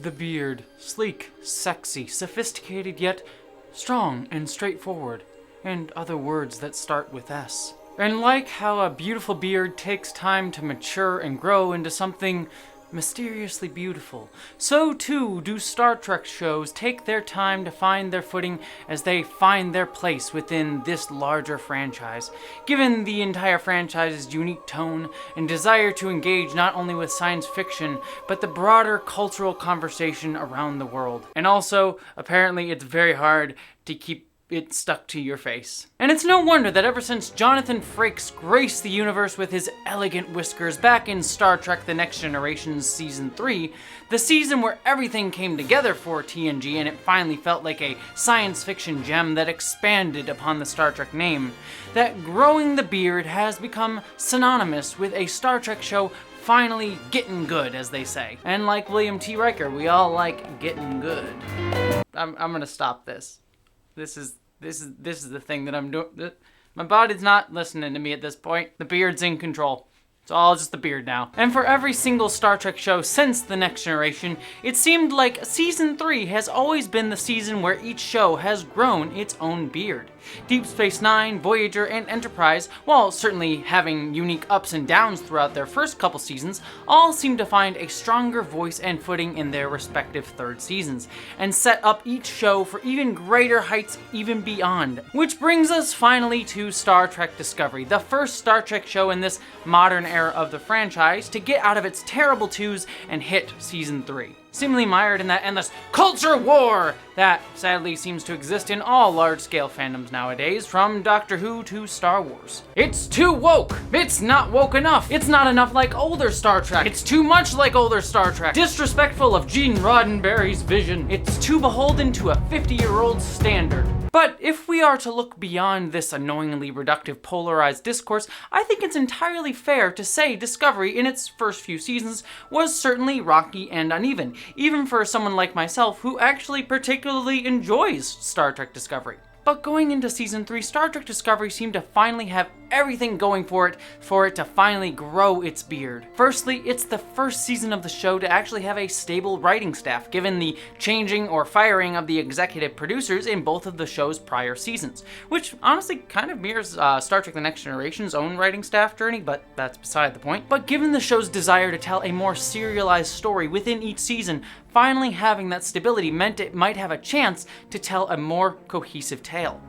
The beard, sleek, sexy, sophisticated yet strong and straightforward, and other words that start with S. And like how a beautiful beard takes time to mature and grow into something mysteriously beautiful, so too do Star Trek shows take their time to find their footing as they find their place within this larger franchise, given the entire franchise's unique tone and desire to engage not only with science fiction, but the broader cultural conversation around the world. And also, apparently it's very hard to keep it stuck to your face. And it's no wonder that ever since Jonathan Frakes graced the universe with his elegant whiskers back in Star Trek The Next Generation's Season 3, the season where everything came together for TNG and it finally felt like a science fiction gem that expanded upon the Star Trek name, that growing the beard has become synonymous with a Star Trek show finally getting good, as they say. And like William T. Riker, we all like getting good. I'm gonna stop this. This is the thing that I'm doing. My body's not listening to me at this point. The beard's in control. It's all just the beard now. And for every single Star Trek show since The Next Generation, it seemed like Season 3 has always been the season where each show has grown its own beard. Deep Space Nine, Voyager, and Enterprise, while certainly having unique ups and downs throughout their first couple seasons, all seem to find a stronger voice and footing in their respective third seasons, and set up each show for even greater heights even beyond. Which brings us finally to Star Trek Discovery, the first Star Trek show in this modern era of the franchise to get out of its terrible twos and hit Season 3. Seemingly mired in that endless culture war that sadly seems to exist in all large-scale fandoms nowadays, from Doctor Who to Star Wars. It's too woke! It's not woke enough! It's not enough like older Star Trek! It's too much like older Star Trek! Disrespectful of Gene Roddenberry's vision! It's too beholden to a 50-year-old standard! But if we are to look beyond this annoyingly reductive polarized discourse, I think it's entirely fair to say Discovery in its first few seasons was certainly rocky and uneven, even for someone like myself who actually particularly enjoys Star Trek Discovery. But going into Season 3, Star Trek Discovery seemed to finally have everything going for it to finally grow its beard. Firstly, it's the first season of the show to actually have a stable writing staff, given the changing or firing of the executive producers in both of the show's prior seasons, which honestly kind of mirrors Star Trek The Next Generation's own writing staff journey, but that's beside the point. But given the show's desire to tell a more serialized story within each season, finally having that stability meant it might have a chance to tell a more cohesive tale.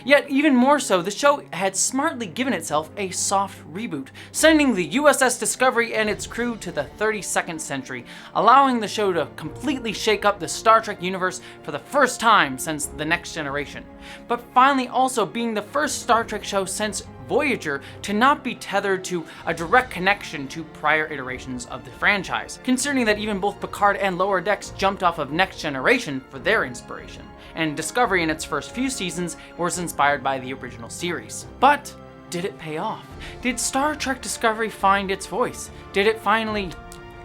Yet even more so, the show had smartly given itself a soft reboot, sending the USS Discovery and its crew to the 32nd century, allowing the show to completely shake up the Star Trek universe for the first time since The Next Generation, but finally also being the first Star Trek show since Voyager to not be tethered to a direct connection to prior iterations of the franchise, considering that even both Picard and Lower Decks jumped off of Next Generation for their inspiration, and Discovery in its first few seasons was inspired by the original series. But did it pay off? Did Star Trek Discovery find its voice? Did it finally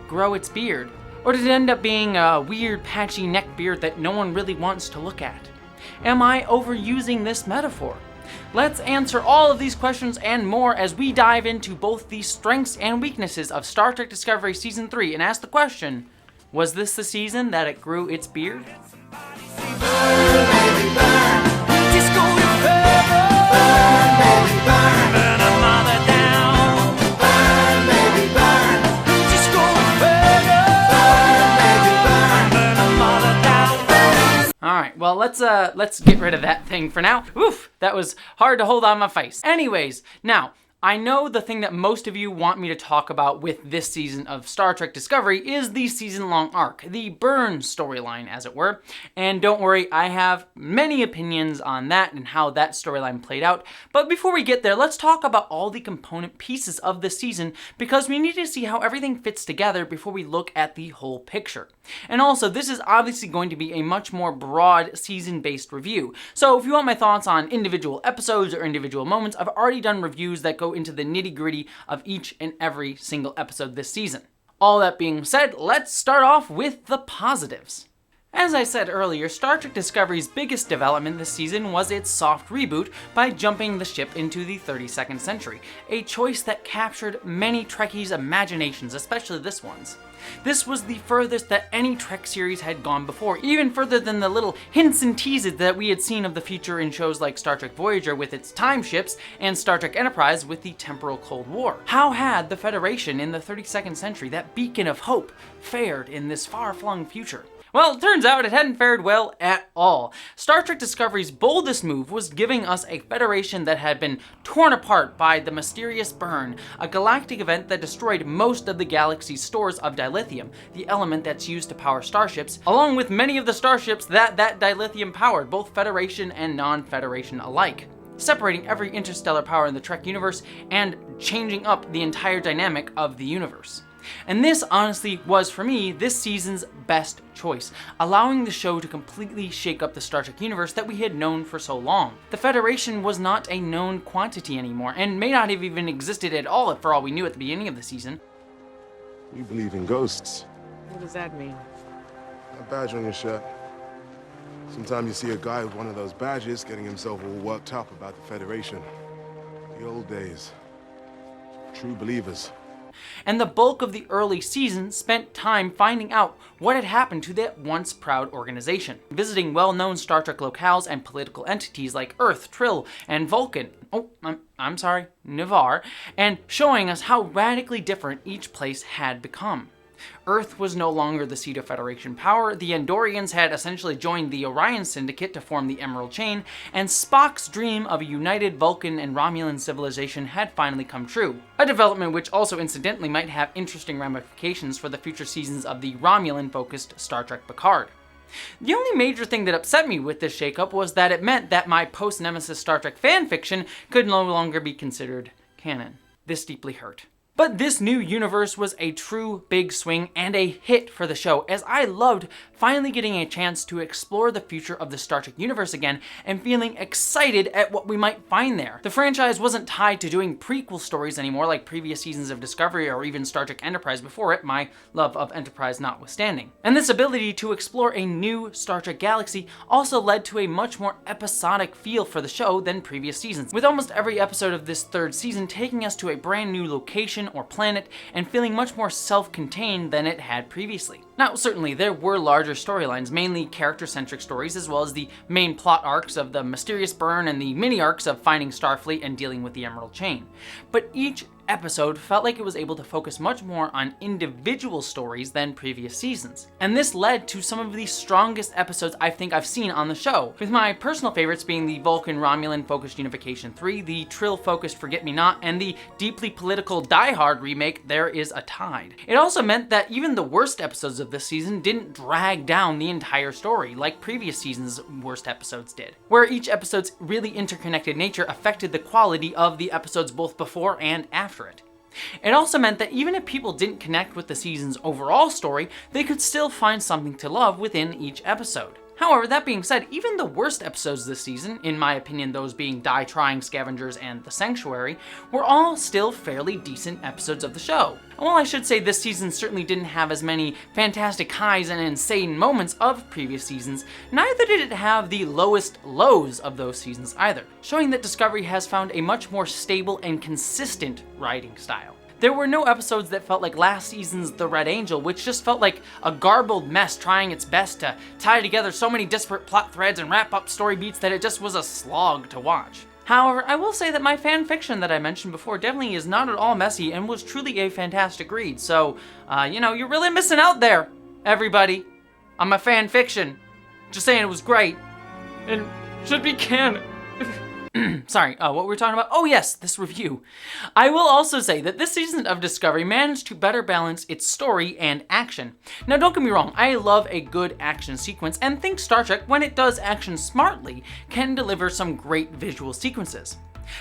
grow its beard? Or did it end up being a weird patchy neck beard that no one really wants to look at? Am I overusing this metaphor? Let's answer all of these questions and more as we dive into both the strengths and weaknesses of Star Trek Discovery Season 3 and ask the question, was this the season that it grew its beard? Alright, well let's get rid of that thing for now. Oof, that was hard to hold on my face. Anyways, now, I know the thing that most of you want me to talk about with this season of Star Trek Discovery is the season-long arc, the Burn storyline, as it were. And don't worry, I have many opinions on that and how that storyline played out. But before we get there, let's talk about all the component pieces of the season, because we need to see how everything fits together before we look at the whole picture. And also, this is obviously going to be a much more broad season-based review. So if you want my thoughts on individual episodes or individual moments, I've already done reviews that go into the nitty-gritty of each and every single episode this season. All that being said, let's start off with the positives. As I said earlier, Star Trek Discovery's biggest development this season was its soft reboot by jumping the ship into the 32nd century, a choice that captured many Trekkies' imaginations, especially this one's. This was the furthest that any Trek series had gone before, even further than the little hints and teases that we had seen of the future in shows like Star Trek Voyager with its time ships and Star Trek Enterprise with the temporal Cold War. How had the Federation in the 32nd century, that beacon of hope, fared in this far-flung future? Well, it turns out it hadn't fared well at all. Star Trek Discovery's boldest move was giving us a Federation that had been torn apart by the mysterious burn, a galactic event that destroyed most of the galaxy's stores of dilithium, the element that's used to power starships, along with many of the starships that dilithium powered, both Federation and non-Federation alike, separating every interstellar power in the Trek universe and changing up the entire dynamic of the universe. And this honestly was, for me, this season's best choice, allowing the show to completely shake up the Star Trek universe that we had known for so long. The Federation was not a known quantity anymore, and may not have even existed at all for all we knew at the beginning of the season. You believe in ghosts. What does that mean? A badge on your shirt. Sometimes you see a guy with one of those badges getting himself all worked up about the Federation. The old days. True believers. And the bulk of the early season spent time finding out what had happened to that once proud organization, visiting well-known Star Trek locales and political entities like Earth, Trill, and Vulcan. Ni'Var, and showing us how radically different each place had become. Earth was no longer the seat of Federation power, the Andorians had essentially joined the Orion Syndicate to form the Emerald Chain, and Spock's dream of a united Vulcan and Romulan civilization had finally come true. A development which also incidentally might have interesting ramifications for the future seasons of the Romulan-focused Star Trek Picard. The only major thing that upset me with this shakeup was that it meant that my post-Nemesis Star Trek fanfiction could no longer be considered canon. This deeply hurt. But this new universe was a true big swing and a hit for the show, as I loved finally getting a chance to explore the future of the Star Trek universe again and feeling excited at what we might find there. The franchise wasn't tied to doing prequel stories anymore like previous seasons of Discovery or even Star Trek Enterprise before it, my love of Enterprise notwithstanding. And this ability to explore a new Star Trek galaxy also led to a much more episodic feel for the show than previous seasons, with almost every episode of this third season taking us to a brand new location or planet and feeling much more self-contained than it had previously. Now, certainly there were larger storylines, mainly character-centric stories, as well as the main plot arcs of the mysterious burn and the mini-arcs of finding Starfleet and dealing with the Emerald Chain. But each episode felt like it was able to focus much more on individual stories than previous seasons. And this led to some of the strongest episodes I think I've seen on the show, with my personal favorites being the Vulcan-Romulan-focused Unification 3, the Trill-focused Forget-Me-Not, and the deeply political Die Hard remake, There Is a Tide. It also meant that even the worst episodes of this season didn't drag down the entire story, like previous season's worst episodes did, where each episode's really interconnected nature affected the quality of the episodes both before and after it. It also meant that even if people didn't connect with the season's overall story, they could still find something to love within each episode. However, that being said, even the worst episodes this season, in my opinion those being Die Trying Scavengers and The Sanctuary, were all still fairly decent episodes of the show. And while I should say this season certainly didn't have as many fantastic highs and insane moments of previous seasons, neither did it have the lowest lows of those seasons either, showing that Discovery has found a much more stable and consistent writing style. There were no episodes that felt like last season's The Red Angel, which just felt like a garbled mess trying its best to tie together so many disparate plot threads and wrap up story beats that it just was a slog to watch. However, I will say that my fan fiction that I mentioned before definitely is not at all messy and was truly a fantastic read, so, you're really missing out there, everybody, on my fan fiction. Just saying it was great, and should be canon. Sorry, what were we talking about? Oh yes, this review. I will also say that this season of Discovery managed to better balance its story and action. Now don't get me wrong, I love a good action sequence and think Star Trek, when it does action smartly, can deliver some great visual sequences.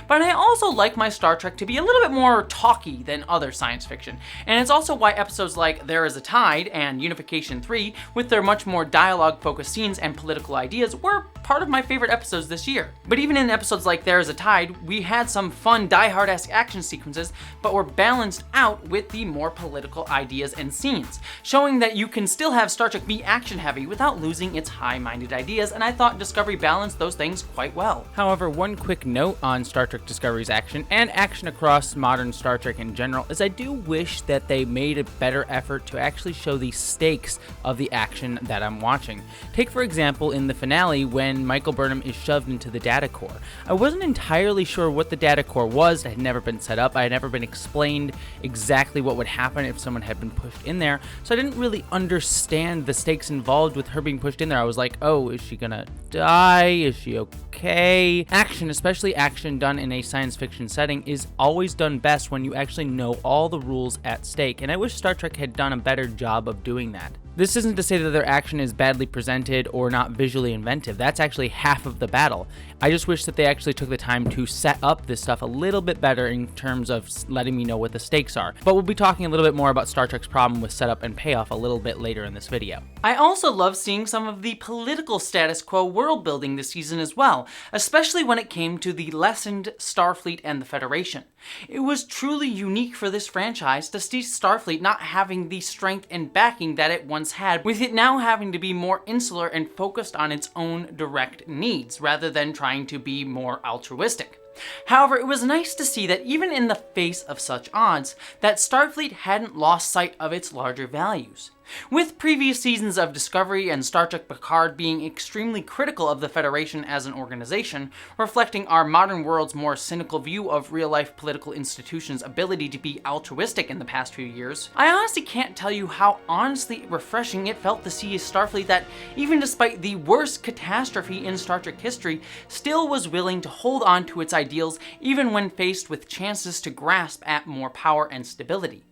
But I also like my Star Trek to be a little bit more talky than other science fiction, and it's also why episodes like There Is a Tide and Unification 3, with their much more dialogue-focused scenes and political ideas, were part of my favorite episodes this year. But even in episodes like There Is a Tide, we had some fun Die Hard-esque action sequences, but were balanced out with the more political ideas and scenes, showing that you can still have Star Trek be action-heavy without losing its high-minded ideas, and I thought Discovery balanced those things quite well. However, one quick note on Star Star Trek Discovery's action, and action across modern Star Trek in general, is I do wish that they made a better effort to actually show the stakes of the action that I'm watching. Take, for example, in the finale when Michael Burnham is shoved into the data core. I wasn't entirely sure what the data core was. It had never been set up. I had never been explained exactly what would happen if someone had been pushed in there, so I didn't really understand the stakes involved with her being pushed in there. I was like, oh, is she gonna die? Is she okay? Action, especially action done in a science fiction setting, is always done best when you actually know all the rules at stake, and I wish Star Trek had done a better job of doing that. This isn't to say that their action is badly presented or not visually inventive. That's actually half of the battle. I just wish that they actually took the time to set up this stuff a little bit better in terms of letting me know what the stakes are. But we'll be talking a little bit more about Star Trek's problem with setup and payoff a little bit later in this video. I also love seeing some of the political status quo world building this season as well, especially when it came to the lessened Starfleet and the Federation. It was truly unique for this franchise to see Starfleet not having the strength and backing that it once had, with it now having to be more insular and focused on its own direct needs, rather than trying to be more altruistic. However, it was nice to see that even in the face of such odds, that Starfleet hadn't lost sight of its larger values. With previous seasons of Discovery and Star Trek Picard being extremely critical of the Federation as an organization, reflecting our modern world's more cynical view of real-life political institutions' ability to be altruistic in the past few years, I honestly can't tell you how honestly refreshing it felt to see a Starfleet that, even despite the worst catastrophe in Star Trek history, still was willing to hold on to its ideals even when faced with chances to grasp at more power and stability.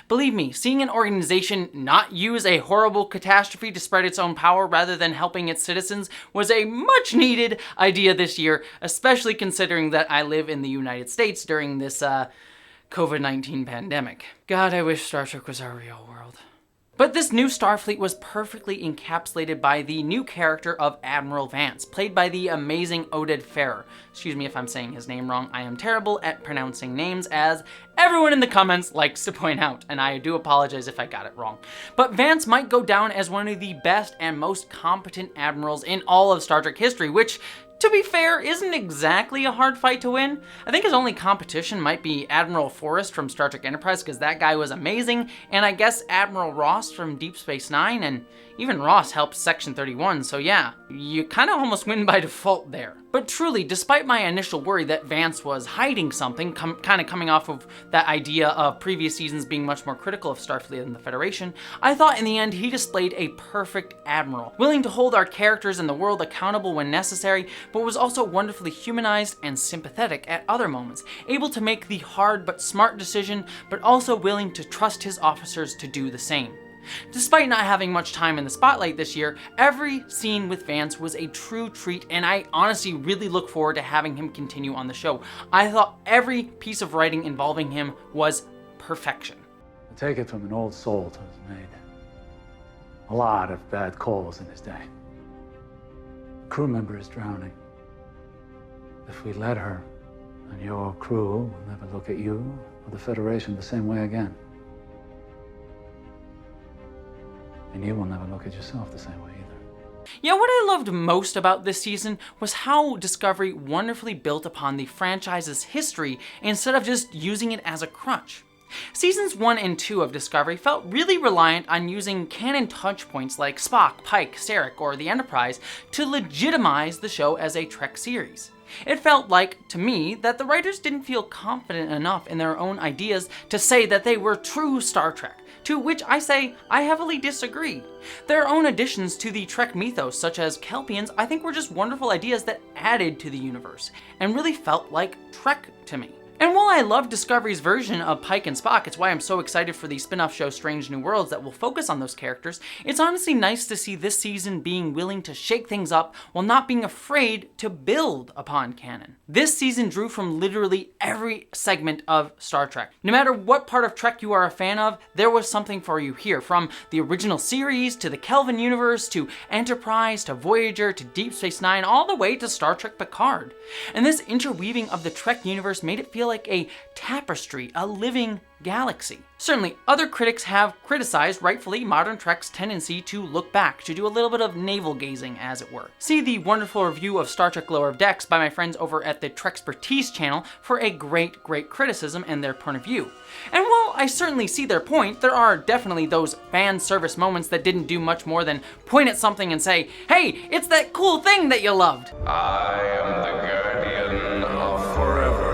Believe me, seeing an organization not use a horrible catastrophe to spread its own power rather than helping its citizens was a much needed idea this year, especially considering that I live in the United States during this COVID-19 pandemic. God, I wish Star Trek was our real world. But this new Starfleet was perfectly encapsulated by the new character of Admiral Vance, played by the amazing Oded Fehr. Excuse me if I'm saying his name wrong. I am terrible at pronouncing names, as everyone in the comments likes to point out, and I do apologize if I got it wrong. But Vance might go down as one of the best and most competent admirals in all of Star Trek history, which, to be fair, isn't exactly a hard fight to win. I think his only competition might be Admiral Forrest from Star Trek Enterprise, because that guy was amazing, and I guess Admiral Ross from Deep Space Nine, and even Ross helped Section 31, so yeah, you kind of almost win by default there. But truly, despite my initial worry that Vance was hiding something, kind of coming off of that idea of previous seasons being much more critical of Starfleet than the Federation, I thought in the end he displayed a perfect admiral, willing to hold our characters and the world accountable when necessary, but was also wonderfully humanized and sympathetic at other moments, able to make the hard but smart decision, but also willing to trust his officers to do the same. Despite not having much time in the spotlight this year, every scene with Vance was a true treat, and I honestly really look forward to having him continue on the show. I thought every piece of writing involving him was perfection. I take it from an old salt who's made a lot of bad calls in his day. A crew member is drowning. If we let her, then your crew will never look at you or the Federation the same way again. And you will never look at yourself the same way either. Yeah, what I loved most about this season was how Discovery wonderfully built upon the franchise's history instead of just using it as a crutch. Seasons 1 and 2 of Discovery felt really reliant on using canon touchpoints like Spock, Pike, Sarek, or the Enterprise to legitimize the show as a Trek series. It felt like, to me, that the writers didn't feel confident enough in their own ideas to say that they were true Star Trek, to which I say I heavily disagree. Their own additions to the Trek mythos, such as Kelpians, I think were just wonderful ideas that added to the universe, and really felt like Trek to me. And while I love Discovery's version of Pike and Spock, it's why I'm so excited for the spin-off show Strange New Worlds that will focus on those characters, it's honestly nice to see this season being willing to shake things up while not being afraid to build upon canon. This season drew from literally every segment of Star Trek. No matter what part of Trek you are a fan of, there was something for you here, from the original series, to the Kelvin universe, to Enterprise, to Voyager, to Deep Space Nine, all the way to Star Trek Picard. And this interweaving of the Trek universe made it feel feel like a tapestry, a living galaxy. Certainly, other critics have criticized, rightfully, modern Trek's tendency to look back, to do a little bit of navel-gazing, as it were. See the wonderful review of Star Trek Lower Decks by my friends over at the Trekspertise channel for a great criticism and their point of view. And while I certainly see their point, there are definitely those fan service moments that didn't do much more than point at something and say, "Hey, it's that cool thing that you loved." I am the guardian of forever.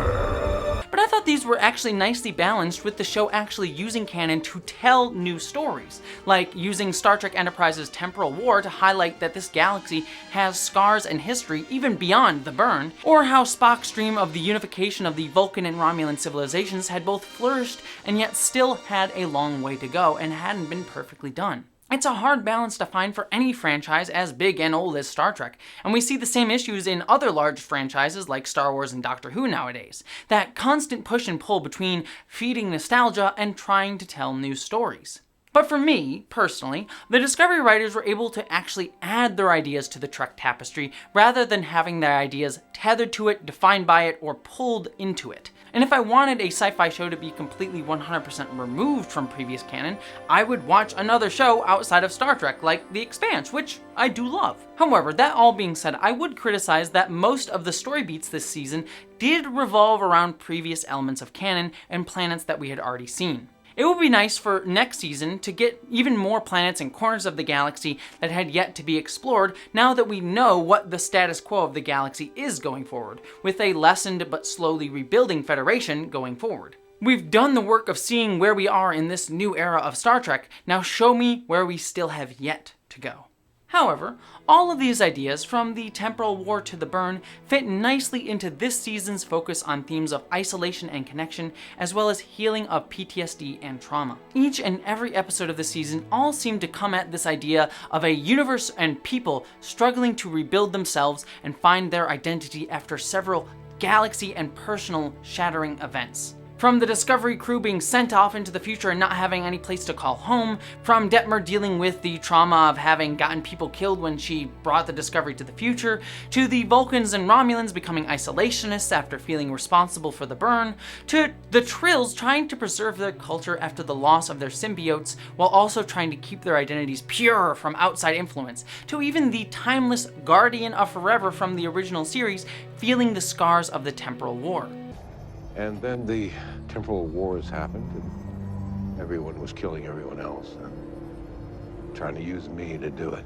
But I thought these were actually nicely balanced, with the show actually using canon to tell new stories, like using Star Trek Enterprise's temporal war to highlight that this galaxy has scars and history even beyond the burn, or how Spock's dream of the unification of the Vulcan and Romulan civilizations had both flourished and yet still had a long way to go and hadn't been perfectly done. It's a hard balance to find for any franchise as big and old as Star Trek, and we see the same issues in other large franchises like Star Wars and Doctor Who nowadays. That constant push and pull between feeding nostalgia and trying to tell new stories. But for me, personally, the Discovery writers were able to actually add their ideas to the Trek tapestry rather than having their ideas tethered to it, defined by it, or pulled into it. And if I wanted a sci-fi show to be completely 100% removed from previous canon, I would watch another show outside of Star Trek, like The Expanse, which I do love. However, that all being said, I would criticize that most of the story beats this season did revolve around previous elements of canon and planets that we had already seen. It would be nice for next season to get even more planets and corners of the galaxy that had yet to be explored, now that we know what the status quo of the galaxy is going forward, with a lessened but slowly rebuilding Federation going forward. We've done the work of seeing where we are in this new era of Star Trek, now show me where we still have yet to go. However, all of these ideas, from the temporal war to the burn, fit nicely into this season's focus on themes of isolation and connection, as well as healing of PTSD and trauma. Each and every episode of the season all seem to come at this idea of a universe and people struggling to rebuild themselves and find their identity after several galaxy and personal shattering events. From the Discovery crew being sent off into the future and not having any place to call home, from Detmer dealing with the trauma of having gotten people killed when she brought the Discovery to the future, to the Vulcans and Romulans becoming isolationists after feeling responsible for the burn, to the Trills trying to preserve their culture after the loss of their symbiotes while also trying to keep their identities pure from outside influence, to even the timeless Guardian of Forever from the original series feeling the scars of the temporal war. And then the temporal wars happened, and everyone was killing everyone else, and trying to use me to do it.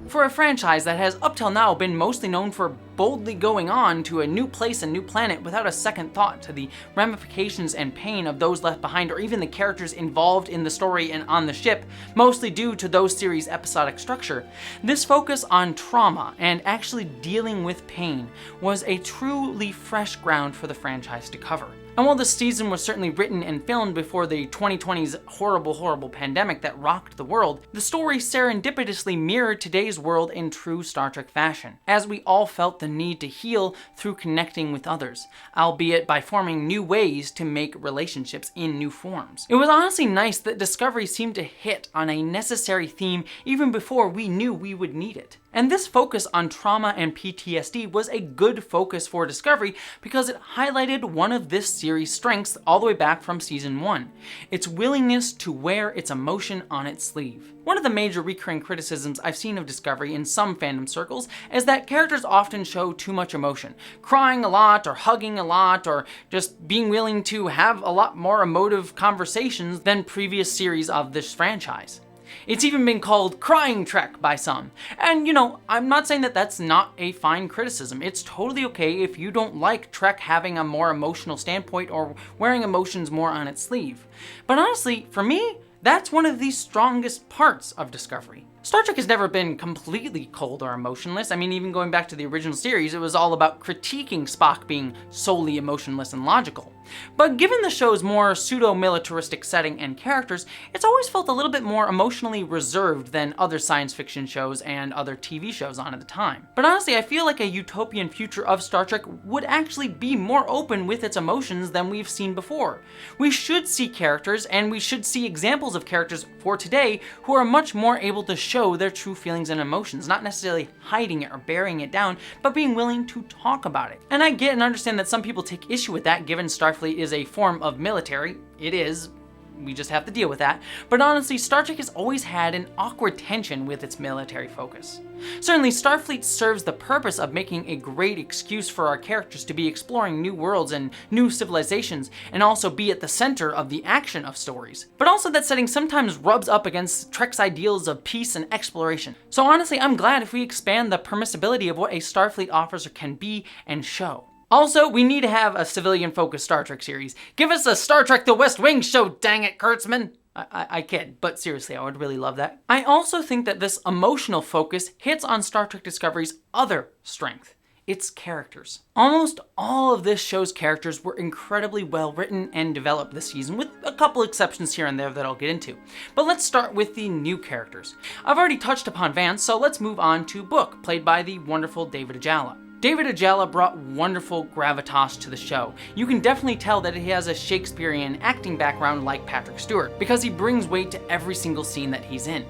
For a franchise that has up till now been mostly known for boldly going on to a new place and new planet without a second thought to the ramifications and pain of those left behind, or even the characters involved in the story and on the ship, mostly due to those series' episodic structure, this focus on trauma and actually dealing with pain was a truly fresh ground for the franchise to cover. And while this season was certainly written and filmed before the 2020's horrible pandemic that rocked the world, the story serendipitously mirrored today's world in true Star Trek fashion, as we all felt the need to heal through connecting with others, albeit by forming new ways to make relationships in new forms. It was honestly nice that Discovery seemed to hit on a necessary theme even before we knew we would need it. And this focus on trauma and PTSD was a good focus for Discovery because it highlighted one of this series' strengths all the way back from season 1, its willingness to wear its emotion on its sleeve. One of the major recurring criticisms I've seen of Discovery in some fandom circles is that characters often show too much emotion, crying a lot or hugging a lot or just being willing to have a lot more emotive conversations than previous series of this franchise. It's even been called crying Trek by some. And I'm not saying that that's not a fine criticism. It's totally okay if you don't like Trek having a more emotional standpoint or wearing emotions more on its sleeve. But honestly, for me, that's one of the strongest parts of Discovery. Star Trek has never been completely cold or emotionless. I mean, even going back to the original series, it was all about critiquing Spock being solely emotionless and logical. But given the show's more pseudo-militaristic setting and characters, it's always felt a little bit more emotionally reserved than other science fiction shows and other TV shows on at the time. But honestly, I feel like a utopian future of Star Trek would actually be more open with its emotions than we've seen before. We should see characters, and we should see examples of characters for today who are much more able to show their true feelings and emotions, not necessarily hiding it or burying it down, but being willing to talk about it. And I get and understand that some people take issue with that given Starfleet Starfleet is a form of military. It is. We just have to deal with that. But honestly, Star Trek has always had an awkward tension with its military focus. Certainly, Starfleet serves the purpose of making a great excuse for our characters to be exploring new worlds and new civilizations, and also be at the center of the action of stories. But also that setting sometimes rubs up against Trek's ideals of peace and exploration. So honestly, I'm glad if we expand the permissibility of what a Starfleet officer can be and show. Also, we need to have a civilian-focused Star Trek series. Give us a Star Trek The West Wing show, dang it, Kurtzman! I kid, but seriously, I would really love that. I also think that this emotional focus hits on Star Trek Discovery's other strength, its characters. Almost all of this show's characters were incredibly well written and developed this season, with a couple exceptions here and there that I'll get into. But let's start with the new characters. I've already touched upon Vance, so let's move on to Book, played by the wonderful David Ajala. David Ajala brought wonderful gravitas to the show. You can definitely tell that he has a Shakespearean acting background like Patrick Stewart, because he brings weight to every single scene that he's in.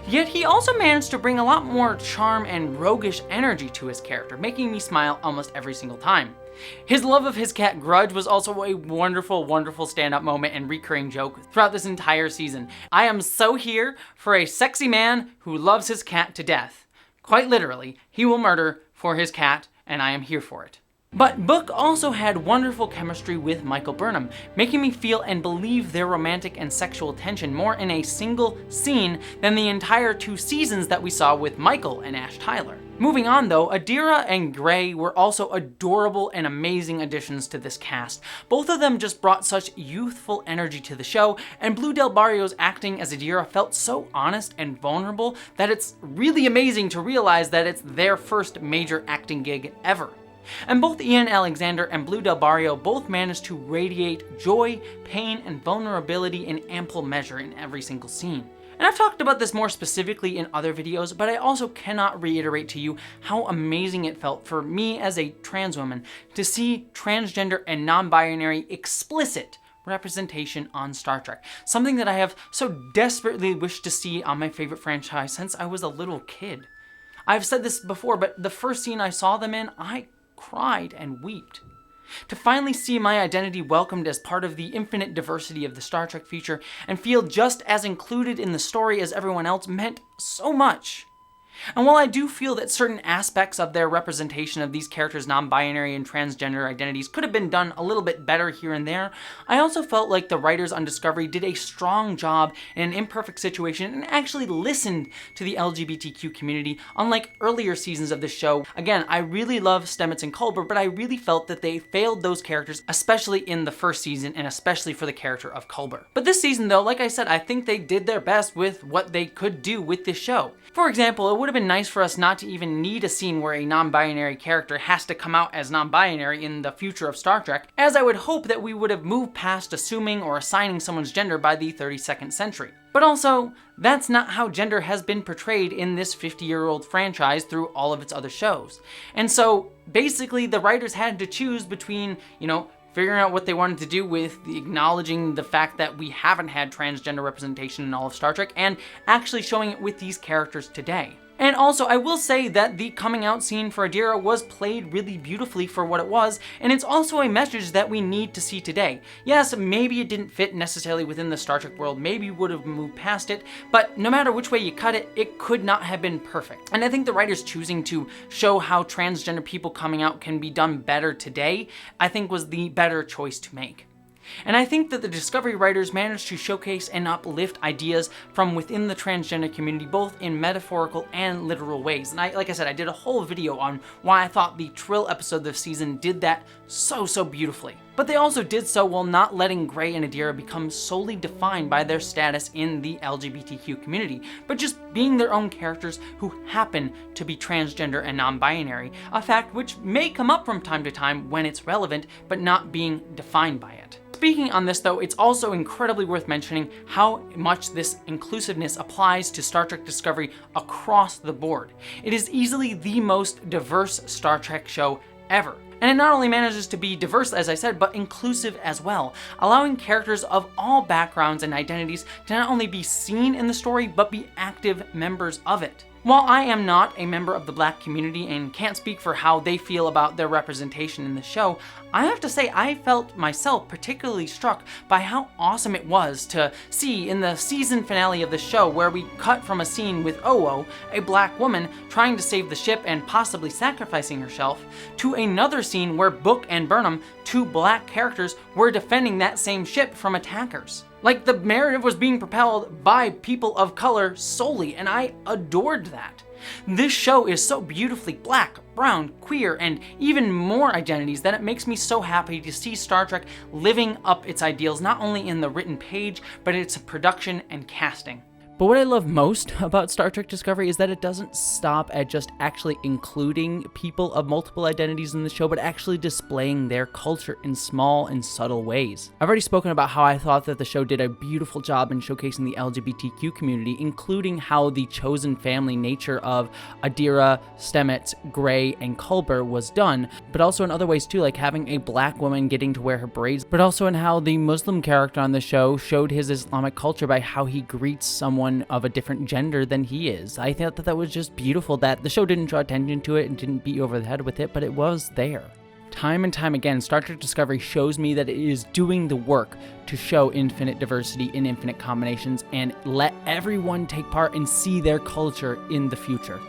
Yet he also managed to bring a lot more charm and roguish energy to his character, making me smile almost every single time. His love of his cat Grudge was also a wonderful, wonderful stand-up moment and recurring joke throughout this entire season. I am so here for a sexy man who loves his cat to death. Quite literally, he will murder for his cat, and I am here for it. But Book also had wonderful chemistry with Michael Burnham, making me feel and believe their romantic and sexual tension more in a single scene than the entire 2 seasons that we saw with Michael and Ash Tyler. Moving on though, Adira and Gray were also adorable and amazing additions to this cast. Both of them just brought such youthful energy to the show, and Blue Del Barrio's acting as Adira felt so honest and vulnerable that it's really amazing to realize that it's their first major acting gig ever. And both Ian Alexander and Blue Del Barrio both managed to radiate joy, pain, and vulnerability in ample measure in every single scene. And I've talked about this more specifically in other videos, but I also cannot reiterate to you how amazing it felt for me as a trans woman to see transgender and non-binary explicit representation on Star Trek. Something that I have so desperately wished to see on my favorite franchise since I was a little kid. I've said this before, but the first scene I saw them in, I cried and wept. To finally see my identity welcomed as part of the infinite diversity of the Star Trek future and feel just as included in the story as everyone else meant so much. And while I do feel that certain aspects of their representation of these characters' non-binary and transgender identities could have been done a little bit better here and there, I also felt like the writers on Discovery did a strong job in an imperfect situation and actually listened to the LGBTQ community, unlike earlier seasons of the show. Again, I really love Stamets and Culber, but I really felt that they failed those characters, especially in the first season, and especially for the character of Culber. But this season though, like I said, I think they did their best with what they could do with this show. For example, it would have been nice for us not to even need a scene where a non-binary character has to come out as non-binary in the future of Star Trek, as I would hope that we would have moved past assuming or assigning someone's gender by the 32nd century. But also, that's not how gender has been portrayed in this 50-year-old franchise through all of its other shows. And so, basically, the writers had to choose between, figuring out what they wanted to do with acknowledging the fact that we haven't had transgender representation in all of Star Trek and actually showing it with these characters today. And also, I will say that the coming out scene for Adira was played really beautifully for what it was, and it's also a message that we need to see today. Yes, maybe it didn't fit necessarily within the Star Trek world, maybe we would have moved past it, but no matter which way you cut it, it could not have been perfect. And I think the writers choosing to show how transgender people coming out can be done better today, I think was the better choice to make. And I think that the Discovery writers managed to showcase and uplift ideas from within the transgender community, both in metaphorical and literal ways. And like I said, I did a whole video on why I thought the Trill episode this season did that so beautifully. But they also did so while not letting Gray and Adira become solely defined by their status in the LGBTQ community, but just being their own characters who happen to be transgender and non-binary, a fact which may come up from time to time when it's relevant, but not being defined by it. Speaking on this though, it's also incredibly worth mentioning how much this inclusiveness applies to Star Trek Discovery across the board. It is easily the most diverse Star Trek show ever. And it not only manages to be diverse, as I said, but inclusive as well, allowing characters of all backgrounds and identities to not only be seen in the story, but be active members of it. While I am not a member of the Black community and can't speak for how they feel about their representation in the show, I have to say I felt myself particularly struck by how awesome it was to see in the season finale of the show, where we cut from a scene with Owo, a black woman trying to save the ship and possibly sacrificing herself, to another scene where Book and Burnham, two black characters, were defending that same ship from attackers. Like, the narrative was being propelled by people of color solely, and I adored that. This show is so beautifully black, brown, queer, and even more identities that it makes me so happy to see Star Trek living up its ideals, not only in the written page, but its production and casting. But what I love most about Star Trek Discovery is that it doesn't stop at just actually including people of multiple identities in the show, but actually displaying their culture in small and subtle ways. I've already spoken about how I thought that the show did a beautiful job in showcasing the LGBTQ community, including how the chosen family nature of Adira, Stamets, Gray, and Culber was done, but also in other ways too, like having a black woman getting to wear her braids, but also in how the Muslim character on the show showed his Islamic culture by how he greets someone of a different gender than he is. I thought that that was just beautiful, that the show didn't draw attention to it and didn't beat you over the head with it, but it was there. Time and time again, Star Trek Discovery shows me that it is doing the work to show infinite diversity in infinite combinations and let everyone take part and see their culture in the future.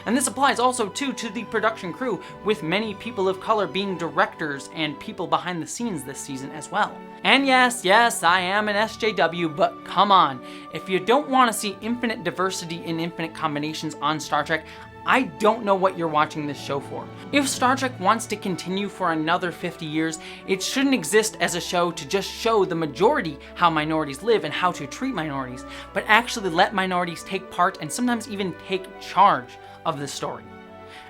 And this applies also too to the production crew, with many people of color being directors and people behind the scenes this season as well. And yes, I am an SJW, but come on, if you don't want to see infinite diversity in infinite combinations on Star Trek, I don't know what you're watching this show for. If Star Trek wants to continue for another 50 years, it shouldn't exist as a show to just show the majority how minorities live and how to treat minorities, but actually let minorities take part and sometimes even take charge of the story.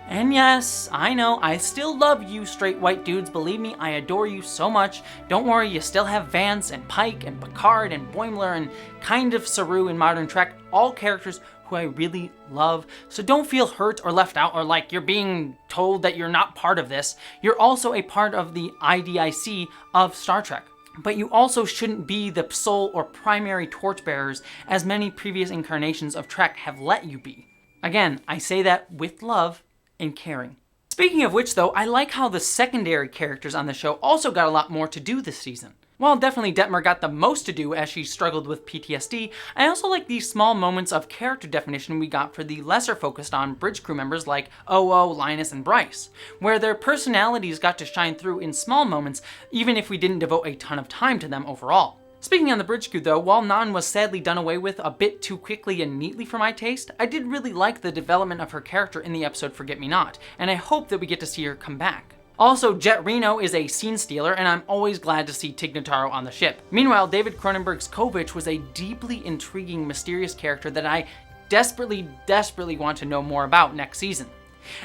And yes, I know, I still love you straight white dudes, believe me, I adore you so much. Don't worry, you still have Vance and Pike and Picard and Boimler and kind of Saru in Modern Trek, all characters who I really love, so don't feel hurt or left out or like you're being told that you're not part of this. You're also a part of the IDIC of Star Trek. But you also shouldn't be the sole or primary torchbearers as many previous incarnations of Trek have let you be. Again, I say that with love and caring. Speaking of which though, I like how the secondary characters on the show also got a lot more to do this season. While definitely Detmer got the most to do as she struggled with PTSD, I also like these small moments of character definition we got for the lesser focused on bridge crew members like Oo, Linus, and Bryce, where their personalities got to shine through in small moments even if we didn't devote a ton of time to them overall. Speaking on the bridge crew though, while Nan was sadly done away with a bit too quickly and neatly for my taste, I did really like the development of her character in the episode Forget Me Not, and I hope that we get to see her come back. Also, Jet Reno is a scene stealer, and I'm always glad to see Tig Notaro on the ship. Meanwhile, David Cronenberg's Kovich was a deeply intriguing, mysterious character that I desperately want to know more about next season.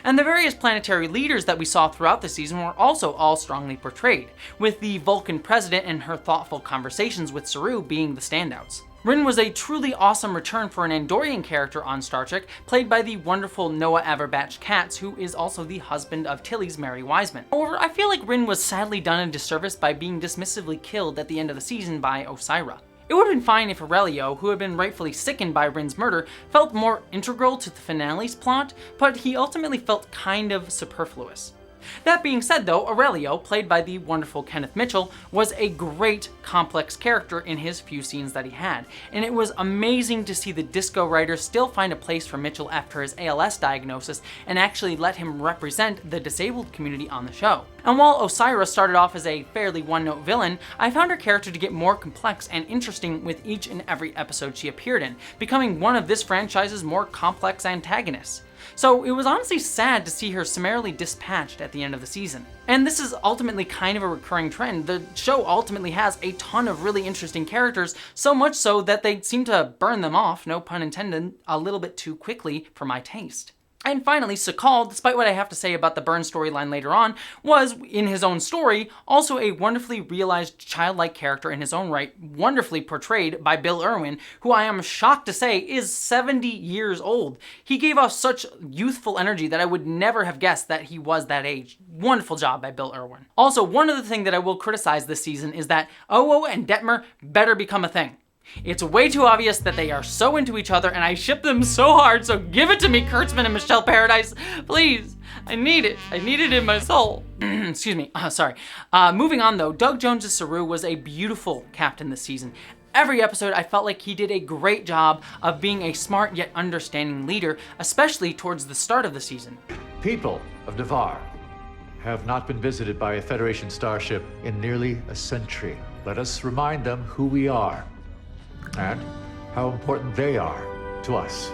And the various planetary leaders that we saw throughout the season were also all strongly portrayed, with the Vulcan president and her thoughtful conversations with Saru being the standouts. Rin was a truly awesome return for an Andorian character on Star Trek, played by the wonderful Noah Averbach Katz, who is also the husband of Tilly's Mary Wiseman. However, I feel like Rin was sadly done a disservice by being dismissively killed at the end of the season by Osira. It would have been fine if Aurelio, who had been rightfully sickened by Rin's murder, felt more integral to the finale's plot, but he ultimately felt kind of superfluous. That being said though, Aurelio, played by the wonderful Kenneth Mitchell, was a great, complex character in his few scenes that he had, and it was amazing to see the disco writer still find a place for Mitchell after his ALS diagnosis and actually let him represent the disabled community on the show. And while Osira started off as a fairly one-note villain, I found her character to get more complex and interesting with each and every episode she appeared in, becoming one of this franchise's more complex antagonists. So it was honestly sad to see her summarily dispatched at the end of the season. And this is ultimately kind of a recurring trend. The show ultimately has a ton of really interesting characters, so much so that they seem to burn them off, no pun intended, a little bit too quickly for my taste. And finally, Sakal, despite what I have to say about the Burn storyline later on, was, in his own story, also a wonderfully realized childlike character in his own right, wonderfully portrayed by Bill Irwin, who I am shocked to say is 70 years old. He gave off such youthful energy that I would never have guessed that he was that age. Wonderful job by Bill Irwin. Also, one other thing that I will criticize this season is that Oo and Detmer better become a thing. It's way too obvious that they are so into each other, and I ship them so hard, so give it to me, Kurtzman and Michelle Paradise. Please. I need it. I need it in my soul. Excuse me. Sorry. Moving on, though, Doug Jones' Saru was a beautiful captain this season. Every episode, I felt like he did a great job of being a smart yet understanding leader, especially towards the start of the season. People of Navarre have not been visited by a Federation starship in nearly a century. Let us remind them who we are and how important they are to us.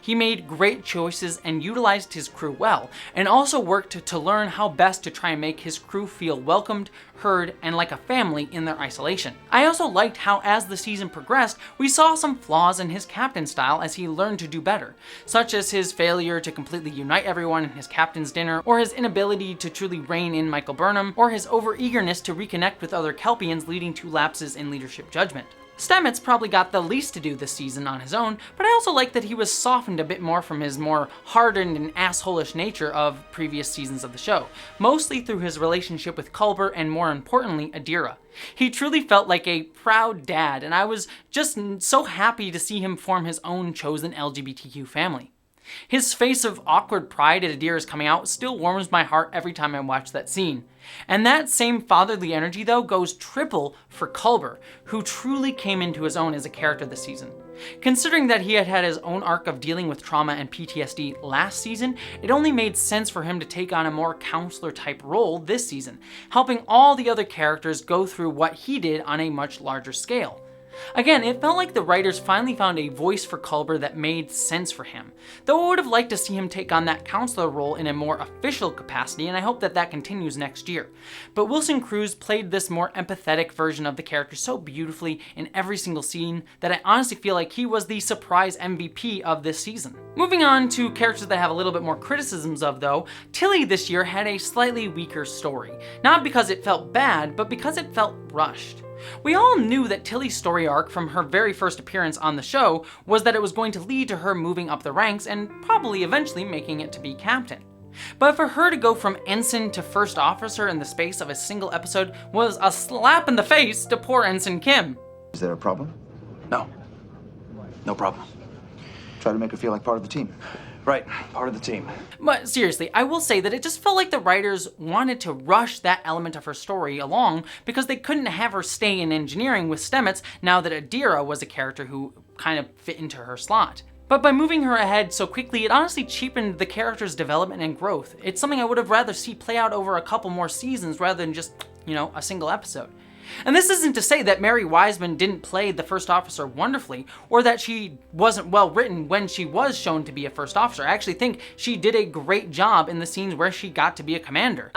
He made great choices and utilized his crew well, and also worked to learn how best to try and make his crew feel welcomed, heard, and like a family in their isolation. I also liked how as the season progressed, we saw some flaws in his captain style as he learned to do better, such as his failure to completely unite everyone in his captain's dinner, or his inability to truly rein in Michael Burnham, or his over-eagerness to reconnect with other Kelpians leading to lapses in leadership judgment. Stamets probably got the least to do this season on his own, but I also like that he was softened a bit more from his more hardened and asshole-ish nature of previous seasons of the show, mostly through his relationship with Culber and, more importantly, Adira. He truly felt like a proud dad, and I was just so happy to see him form his own chosen LGBTQ family. His face of awkward pride at Adira's coming out still warms my heart every time I watch that scene. And that same fatherly energy, though, goes triple for Culber, who truly came into his own as a character this season. Considering that he had had his own arc of dealing with trauma and PTSD last season, it only made sense for him to take on a more counselor-type role this season, helping all the other characters go through what he did on a much larger scale. Again, it felt like the writers finally found a voice for Culber that made sense for him, though I would have liked to see him take on that counselor role in a more official capacity, and I hope that that continues next year. But Wilson Cruz played this more empathetic version of the character so beautifully in every single scene that I honestly feel like he was the surprise MVP of this season. Moving on to characters that I have a little bit more criticisms of, though, Tilly this year had a slightly weaker story. Not because it felt bad, but because it felt rushed. We all knew that Tilly's story arc from her very first appearance on the show was that it was going to lead to her moving up the ranks and probably eventually making it to be captain. But for her to go from ensign to first officer in the space of a single episode was a slap in the face to poor Ensign Kim. Is there a problem? No. No problem. Try to make her feel like part of the team. Right, part of the team. But seriously, I will say that it just felt like the writers wanted to rush that element of her story along because they couldn't have her stay in engineering with Stamets now that Adira was a character who kind of fit into her slot. But by moving her ahead so quickly, it honestly cheapened the character's development and growth. It's something I would have rather see play out over a couple more seasons rather than just, a single episode. And this isn't to say that Mary Wiseman didn't play the first officer wonderfully, or that she wasn't well written when she was shown to be a first officer. I actually think she did a great job in the scenes where she got to be a commander.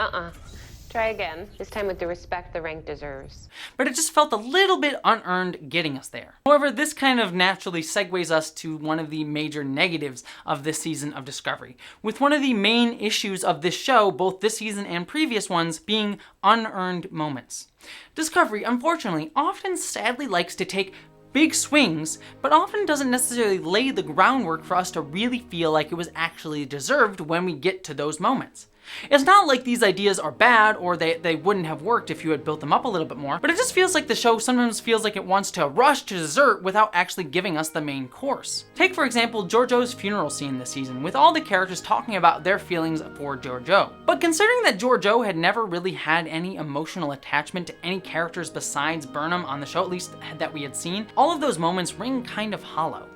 Try again, this time with the respect the rank deserves. But it just felt a little bit unearned getting us there. However, this kind of naturally segues us to one of the major negatives of this season of Discovery, with one of the main issues of this show, both this season and previous ones, being unearned moments. Discovery, unfortunately, often sadly likes to take big swings, but often doesn't necessarily lay the groundwork for us to really feel like it was actually deserved when we get to those moments. It's not like these ideas are bad or they wouldn't have worked if you had built them up a little bit more, but it just feels like the show sometimes feels like it wants to rush to dessert without actually giving us the main course. Take, for example, Georgiou's funeral scene this season, with all the characters talking about their feelings for Georgiou. But considering that Georgiou had never really had any emotional attachment to any characters besides Burnham on the show, at least that we had seen, all of those moments ring kind of hollow.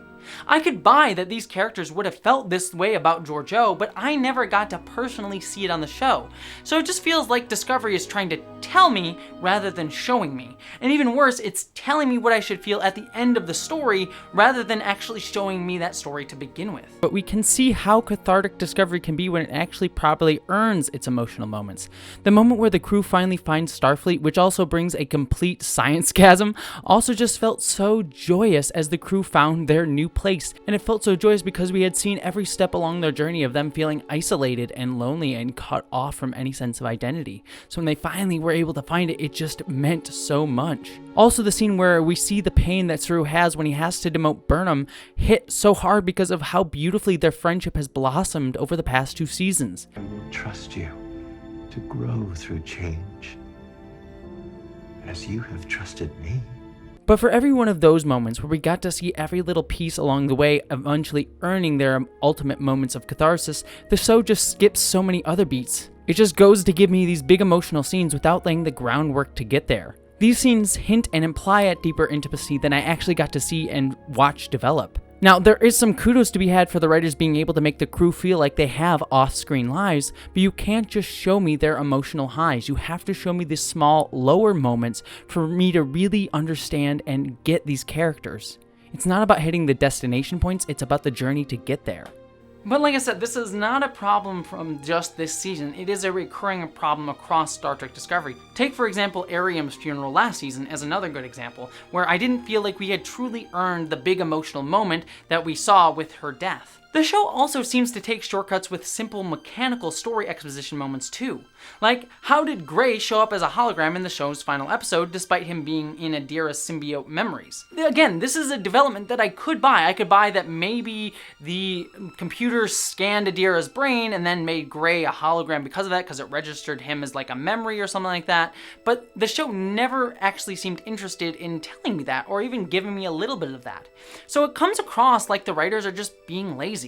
I could buy that these characters would have felt this way about Georgiou, but I never got to personally see it on the show. So it just feels like Discovery is trying to tell me rather than showing me. And even worse, it's telling me what I should feel at the end of the story rather than actually showing me that story to begin with. But we can see how cathartic Discovery can be when it actually properly earns its emotional moments. The moment where the crew finally finds Starfleet, which also brings a complete science-gasm, also just felt so joyous as the crew found their new place, and it felt so joyous because we had seen every step along their journey of them feeling isolated and lonely and cut off from any sense of identity. So when they finally were able to find it, it just meant so much. Also, the scene where we see the pain that Saru has when he has to demote Burnham hit so hard because of how beautifully their friendship has blossomed over the past 2 seasons. I will trust you to grow through change, as you have trusted me. But for every one of those moments where we got to see every little piece along the way eventually earning their ultimate moments of catharsis, the show just skips so many other beats. It just goes to give me these big emotional scenes without laying the groundwork to get there. These scenes hint and imply at deeper intimacy than I actually got to see and watch develop. Now, there is some kudos to be had for the writers being able to make the crew feel like they have off-screen lives, but you can't just show me their emotional highs. You have to show me the small, lower moments for me to really understand and get these characters. It's not about hitting the destination points, it's about the journey to get there. But like I said, this is not a problem from just this season. It is a recurring problem across Star Trek Discovery. Take, for example, Ariam's funeral last season as another good example, where I didn't feel like we had truly earned the big emotional moment that we saw with her death. The show also seems to take shortcuts with simple mechanical story exposition moments too. Like, how did Gray show up as a hologram in the show's final episode despite him being in Adira's symbiote memories? Again, this is a development that I could buy. I could buy that maybe the computer scanned Adira's brain and then made Gray a hologram because of that, because it registered him as like a memory or something like that. But the show never actually seemed interested in telling me that or even giving me a little bit of that. So it comes across like the writers are just being lazy.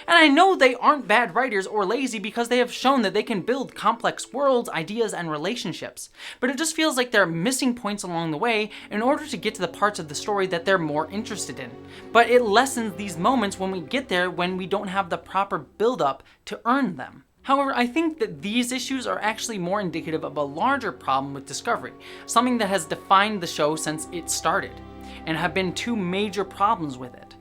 And I know they aren't bad writers or lazy because they have shown that they can build complex worlds, ideas, and relationships. But it just feels like they're missing points along the way in order to get to the parts of the story that they're more interested in. But it lessens these moments when we get there when we don't have the proper build-up to earn them. However, I think that these issues are actually more indicative of a larger problem with Discovery, something that has defined the show since it started, and have been two major problems with it.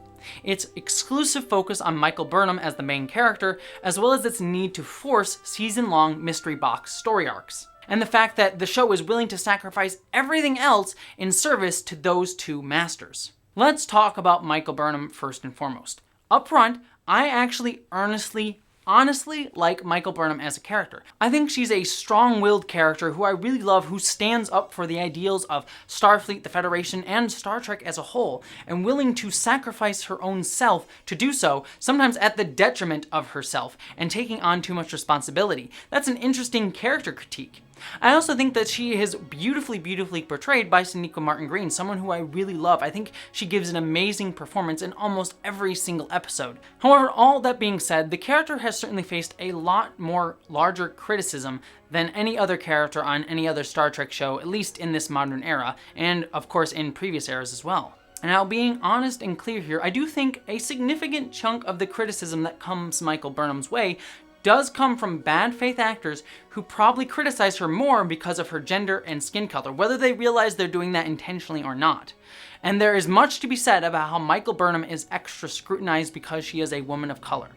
Its exclusive focus on Michael Burnham as the main character, as well as its need to force season-long mystery box story arcs, and the fact that the show is willing to sacrifice everything else in service to those two masters. Let's talk about Michael Burnham first and foremost. Up front, I actually honestly like Michael Burnham as a character. I think she's a strong-willed character who I really love, who stands up for the ideals of Starfleet, the Federation, and Star Trek as a whole, and willing to sacrifice her own self to do so, sometimes at the detriment of herself, and taking on too much responsibility. That's an interesting character critique. I also think that she is beautifully portrayed by Sonequa Martin Green, someone who I really love. I think she gives an amazing performance in almost every single episode. However, all that being said, the character has certainly faced a lot more larger criticism than any other character on any other Star Trek show, at least in this modern era, and of course in previous eras as well. And now, being honest and clear here, I do think a significant chunk of the criticism that comes Michael Burnham's way does come from bad faith actors who probably criticize her more because of her gender and skin color, whether they realize they're doing that intentionally or not. And there is much to be said about how Michael Burnham is extra scrutinized because she is a woman of color.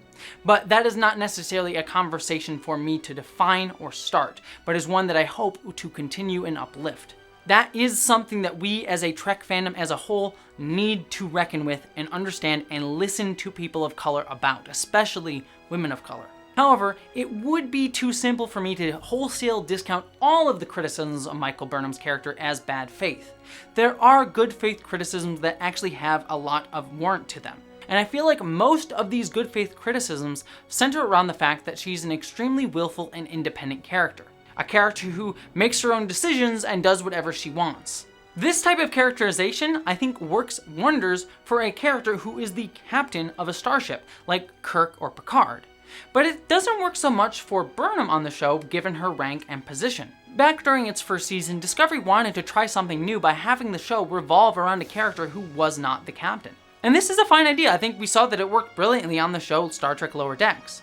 But that is not necessarily a conversation for me to define or start, but is one that I hope to continue and uplift. That is something that we as a Trek fandom as a whole need to reckon with and understand and listen to people of color about, especially women of color. However, it would be too simple for me to wholesale discount all of the criticisms of Michael Burnham's character as bad faith. There are good faith criticisms that actually have a lot of warrant to them. And I feel like most of these good faith criticisms center around the fact that she's an extremely willful and independent character. A character who makes her own decisions and does whatever she wants. This type of characterization, I think, works wonders for a character who is the captain of a starship, like Kirk or Picard. But it doesn't work so much for Burnham on the show, given her rank and position. Back during its first season, Discovery wanted to try something new by having the show revolve around a character who was not the captain. And this is a fine idea. I think we saw that it worked brilliantly on the show Star Trek Lower Decks.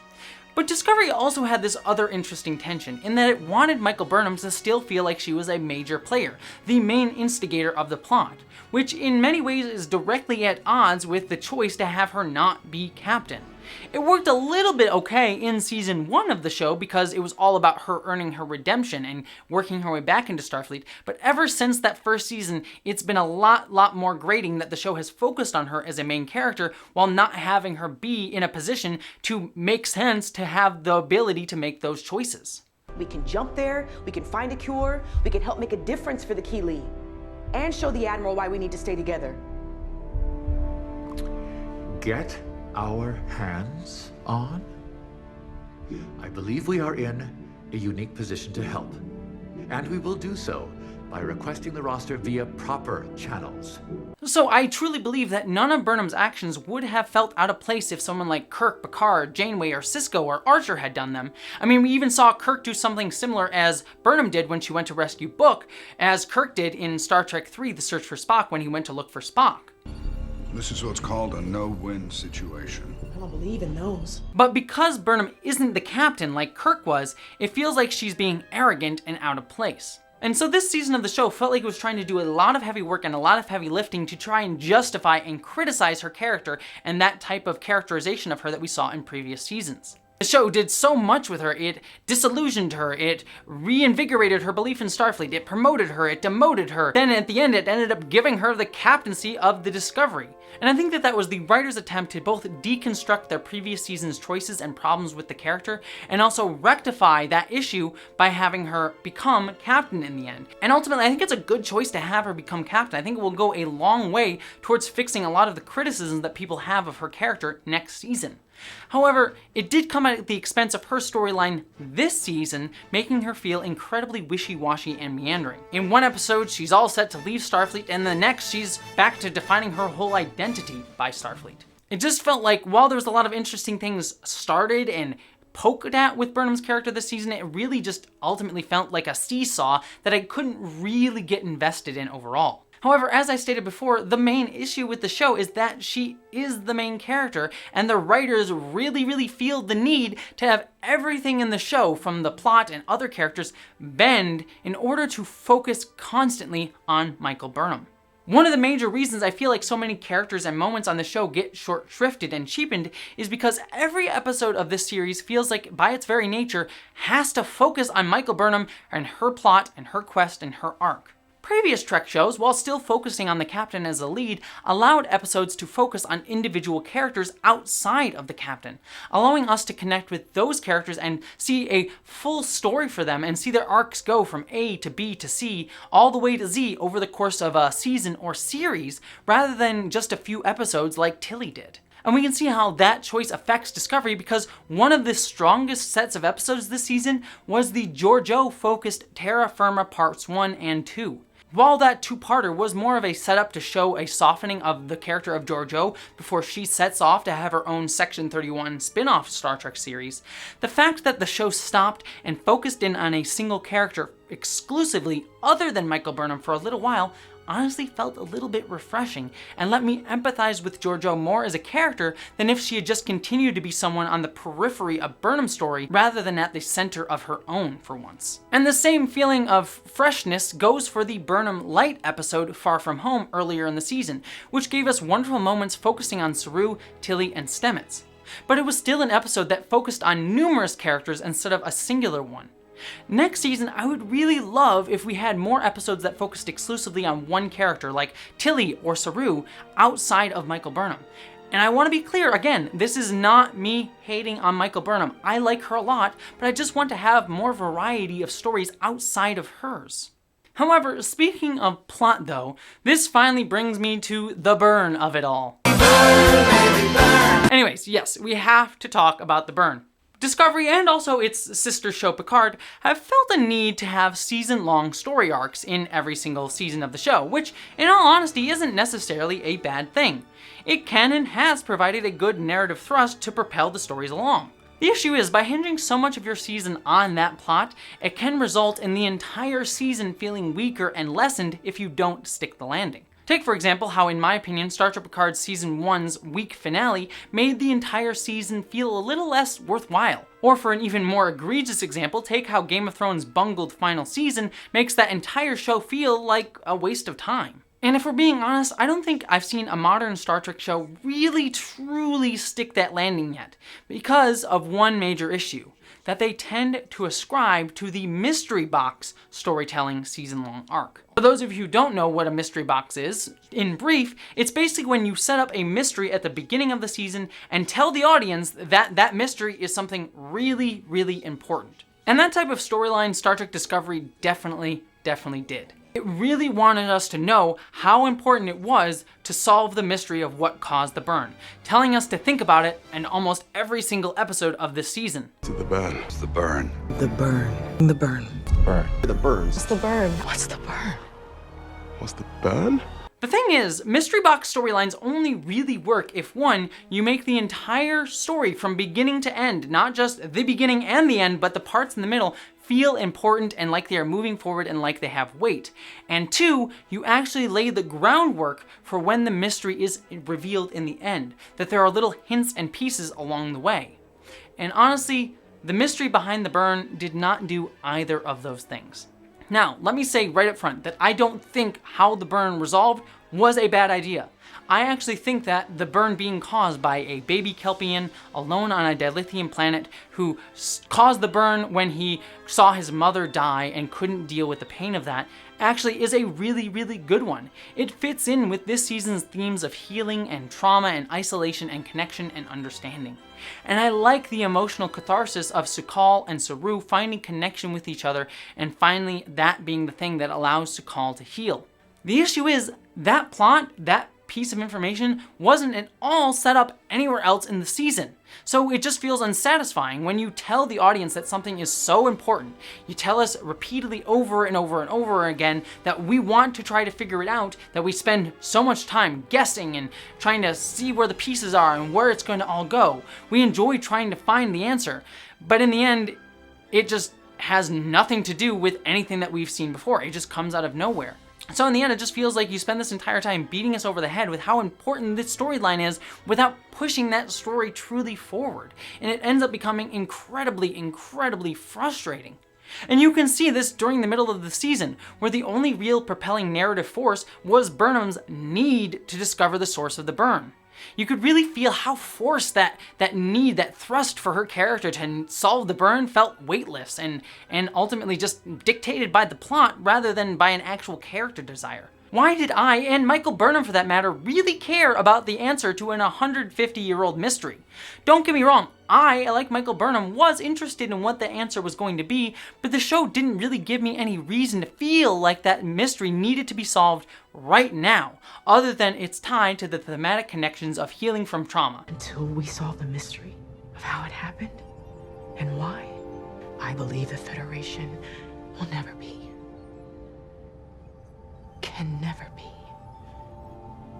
But Discovery also had this other interesting tension, in that it wanted Michael Burnham to still feel like she was a major player, the main instigator of the plot, which in many ways is directly at odds with the choice to have her not be captain. It worked a little bit okay in season 1 of the show because it was all about her earning her redemption and working her way back into Starfleet, but ever since that first season, it's been a lot more grating that the show has focused on her as a main character while not having her be in a position to make sense to have the ability to make those choices. We can jump there, we can find a cure, we can help make a difference for the Keeley, and show the Admiral why we need to stay together. Get our hands on? I believe we are in a unique position to help, and we will do so by requesting the roster via proper channels. So I truly believe that none of Burnham's actions would have felt out of place if someone like Kirk, Picard, Janeway, or Sisko or Archer had done them. I mean, we even saw Kirk do something similar as Burnham did when she went to rescue Book, as Kirk did in Star Trek III: The Search for Spock when he went to look for Spock. This is what's called a no-win situation. I don't believe in those. But because Burnham isn't the captain like Kirk was, it feels like she's being arrogant and out of place. And so this season of the show felt like it was trying to do a lot of heavy work and a lot of heavy lifting to try and justify and criticize her character and that type of characterization of her that we saw in previous seasons. The show did so much with her. It disillusioned her, it reinvigorated her belief in Starfleet, it promoted her, it demoted her, then at the end it ended up giving her the captaincy of the Discovery. And I think that that was the writer's attempt to both deconstruct their previous season's choices and problems with the character, and also rectify that issue by having her become captain in the end. And ultimately, I think it's a good choice to have her become captain. I think it will go a long way towards fixing a lot of the criticisms that people have of her character next season. However, it did come at the expense of her storyline this season, making her feel incredibly wishy-washy and meandering. In one episode, she's all set to leave Starfleet, and the next, she's back to defining her whole identity by Starfleet. It just felt like while there was a lot of interesting things started and poked at with Burnham's character this season, it really just ultimately felt like a seesaw that I couldn't really get invested in overall. However, as I stated before, the main issue with the show is that she is the main character, and the writers really feel the need to have everything in the show, from the plot and other characters, bend in order to focus constantly on Michael Burnham. One of the major reasons I feel like so many characters and moments on the show get short-shrifted and cheapened is because every episode of this series feels like, by its very nature, has to focus on Michael Burnham and her plot and her quest and her arc. Previous Trek shows, while still focusing on the captain as a lead, allowed episodes to focus on individual characters outside of the captain, allowing us to connect with those characters and see a full story for them and see their arcs go from A to B to C, all the way to Z over the course of a season or series, rather than just a few episodes like Tilly did. And we can see how that choice affects Discovery, because one of the strongest sets of episodes this season was the Georgiou-focused Terra Firma Parts 1 and 2. While that two-parter was more of a setup to show a softening of the character of Georgiou before she sets off to have her own Section 31 spin-off Star Trek series, the fact that the show stopped and focused in on a single character exclusively other than Michael Burnham for a little while honestly felt a little bit refreshing and let me empathize with Georgiou more as a character than if she had just continued to be someone on the periphery of Burnham's story rather than at the center of her own for once. And the same feeling of freshness goes for the Burnham Light episode Far From Home earlier in the season, which gave us wonderful moments focusing on Saru, Tilly, and Stamets. But it was still an episode that focused on numerous characters instead of a singular one. Next season, I would really love if we had more episodes that focused exclusively on one character, like Tilly or Saru, outside of Michael Burnham. And I want to be clear, again, this is not me hating on Michael Burnham. I like her a lot, but I just want to have more variety of stories outside of hers. However, speaking of plot though, this finally brings me to the burn of it all. Burn, baby, burn. Anyways, yes, we have to talk about the burn. Discovery and also its sister show Picard have felt a need to have season-long story arcs in every single season of the show, which in all honesty isn't necessarily a bad thing. It can and has provided a good narrative thrust to propel the stories along. The issue is, by hinging so much of your season on that plot, it can result in the entire season feeling weaker and lessened if you don't stick the landing. Take, for example, how in my opinion, Star Trek Picard Season 1's weak finale made the entire season feel a little less worthwhile. Or for an even more egregious example, take how Game of Thrones' bungled final season makes that entire show feel like a waste of time. And if we're being honest, I don't think I've seen a modern Star Trek show really truly stick that landing yet, because of one major issue, that they tend to ascribe to the mystery box storytelling season-long arc. For those of you who don't know what a mystery box is, in brief, it's basically when you set up a mystery at the beginning of the season and tell the audience that that mystery is something really important. And that type of storyline Star Trek Discovery definitely did. It really wanted us to know how important it was to solve the mystery of what caused the burn, telling us to think about it in almost every single episode of this season. To the burn. It's the burn. The burn. The burn. Burn. The burns. What's the burn? What's the burn? What's the burn? The thing is, mystery box storylines only really work if, one, you make the entire story from beginning to end, not just the beginning and the end, but the parts in the middle, feel important and like they are moving forward and like they have weight. And two, you actually lay the groundwork for when the mystery is revealed in the end, that there are little hints and pieces along the way. And honestly, the mystery behind the burn did not do either of those things. Now, let me say right up front that I don't think how the burn resolved was a bad idea. I actually think that the burn being caused by a baby Kelpian alone on a dilithium planet who caused the burn when he saw his mother die and couldn't deal with the pain of that actually is a really, really good one. It fits in with this season's themes of healing and trauma and isolation and connection and understanding. And I like the emotional catharsis of Su'Kal and Saru finding connection with each other and finally that being the thing that allows Su'Kal to heal. The issue is that plot, that piece of information wasn't at all set up anywhere else in the season. So it just feels unsatisfying when you tell the audience that something is so important. You tell us repeatedly over and over and over again that we want to try to figure it out, that we spend so much time guessing and trying to see where the pieces are and where it's going to all go. We enjoy trying to find the answer, but in the end, it just has nothing to do with anything that we've seen before. It just comes out of nowhere. So in the end, it just feels like you spend this entire time beating us over the head with how important this storyline is without pushing that story truly forward. And it ends up becoming incredibly, incredibly frustrating. And you can see this during the middle of the season, where the only real propelling narrative force was Burnham's need to discover the source of the burn. You could really feel how forced that need, that thrust for her character to solve the burn felt weightless and ultimately just dictated by the plot rather than by an actual character desire. Why did I, and Michael Burnham for that matter, really care about the answer to an 150-year-old mystery? Don't get me wrong, I, like Michael Burnham, was interested in what the answer was going to be, but the show didn't really give me any reason to feel like that mystery needed to be solved right now, other than it's tied to the thematic connections of healing from trauma. Until we solve the mystery of how it happened and why, I believe the Federation will never be, can never be,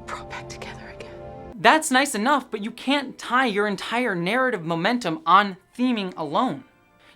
brought back together again. That's nice enough, but you can't tie your entire narrative momentum on theming alone.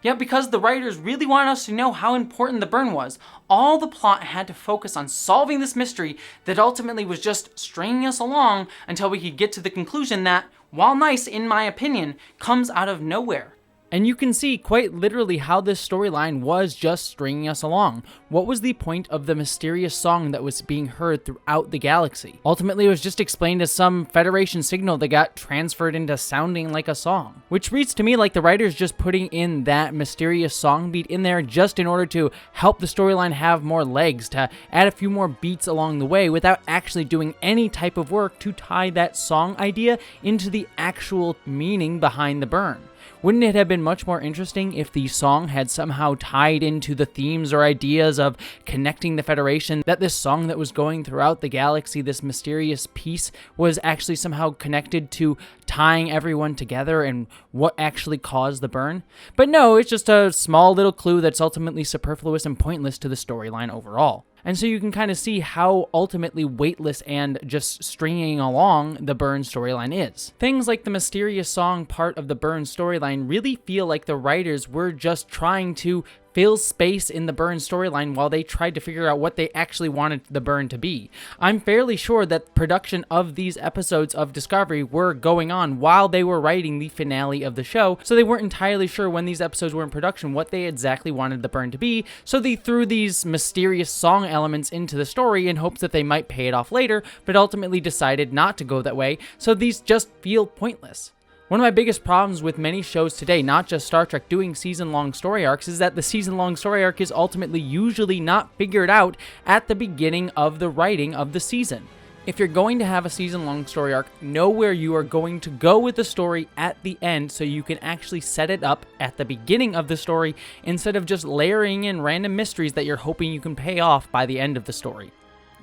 Yet because the writers really wanted us to know how important the burn was, all the plot had to focus on solving this mystery that ultimately was just stringing us along until we could get to the conclusion that, while nice in my opinion, comes out of nowhere. And you can see quite literally how this storyline was just stringing us along. What was the point of the mysterious song that was being heard throughout the galaxy? Ultimately, it was just explained as some Federation signal that got transferred into sounding like a song. Which reads to me like the writers just putting in that mysterious song beat in there just in order to help the storyline have more legs, to add a few more beats along the way without actually doing any type of work to tie that song idea into the actual meaning behind the burn. Wouldn't it have been much more interesting if the song had somehow tied into the themes or ideas of connecting the Federation, that this song that was going throughout the galaxy, this mysterious piece, was actually somehow connected to tying everyone together and what actually caused the burn? But no, it's just a small little clue that's ultimately superfluous and pointless to the storyline overall. And so you can kind of see how ultimately weightless and just stringing along the burn storyline is. Things like the mysterious song part of the burn storyline really feel like the writers were just trying to fill space in the burn storyline while they tried to figure out what they actually wanted the burn to be. I'm fairly sure that production of these episodes of Discovery were going on while they were writing the finale of the show, so they weren't entirely sure when these episodes were in production what they exactly wanted the burn to be, so they threw these mysterious song elements into the story in hopes that they might pay it off later, but ultimately decided not to go that way, so these just feel pointless. One of my biggest problems with many shows today, not just Star Trek doing season-long story arcs, is that the season-long story arc is ultimately usually not figured out at the beginning of the writing of the season. If you're going to have a season-long story arc, know where you are going to go with the story at the end so you can actually set it up at the beginning of the story instead of just layering in random mysteries that you're hoping you can pay off by the end of the story.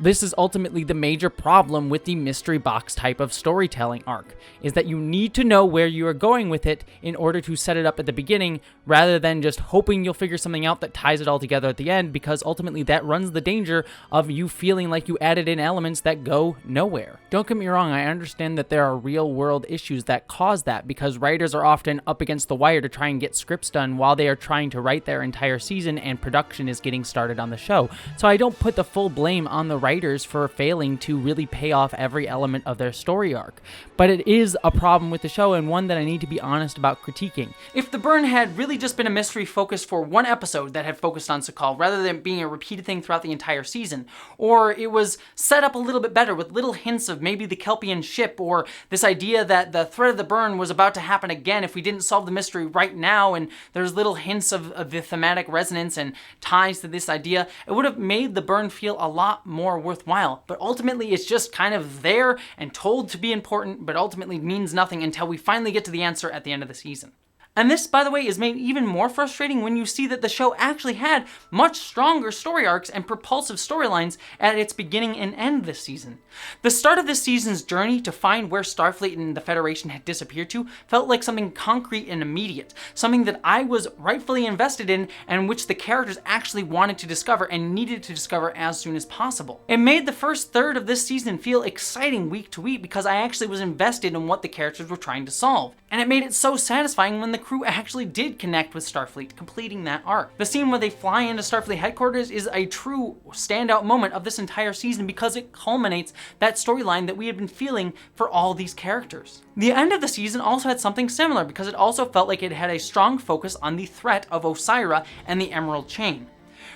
This is ultimately the major problem with the mystery box type of storytelling arc, is that you need to know where you are going with it in order to set it up at the beginning, rather than just hoping you'll figure something out that ties it all together at the end, because ultimately that runs the danger of you feeling like you added in elements that go nowhere. Don't get me wrong, I understand that there are real world issues that cause that, because writers are often up against the wire to try and get scripts done while they are trying to write their entire season and production is getting started on the show. So I don't put the full blame on the writers for failing to really pay off every element of their story arc. But it is a problem with the show, and one that I need to be honest about critiquing. If The Burn had really just been a mystery focused for one episode that had focused on Sakal, rather than being a repeated thing throughout the entire season, or it was set up a little bit better with little hints of maybe the Kelpian ship, or this idea that the threat of the burn was about to happen again if we didn't solve the mystery right now, and there's little hints of the thematic resonance and ties to this idea, it would have made The Burn feel a lot more worthwhile. But ultimately it's just kind of there and told to be important, but ultimately means nothing until we finally get to the answer at the end of the season. And this, by the way, is made even more frustrating when you see that the show actually had much stronger story arcs and propulsive storylines at its beginning and end this season. The start of this season's journey to find where Starfleet and the Federation had disappeared to felt like something concrete and immediate, something that I was rightfully invested in and which the characters actually wanted to discover and needed to discover as soon as possible. It made the first third of this season feel exciting week to week because I actually was invested in what the characters were trying to solve. And it made it so satisfying when the crew actually did connect with Starfleet, completing that arc. The scene where they fly into Starfleet headquarters is a true standout moment of this entire season because it culminates that storyline that we had been feeling for all these characters. The end of the season also had something similar because it also felt like it had a strong focus on the threat of Osira and the Emerald Chain.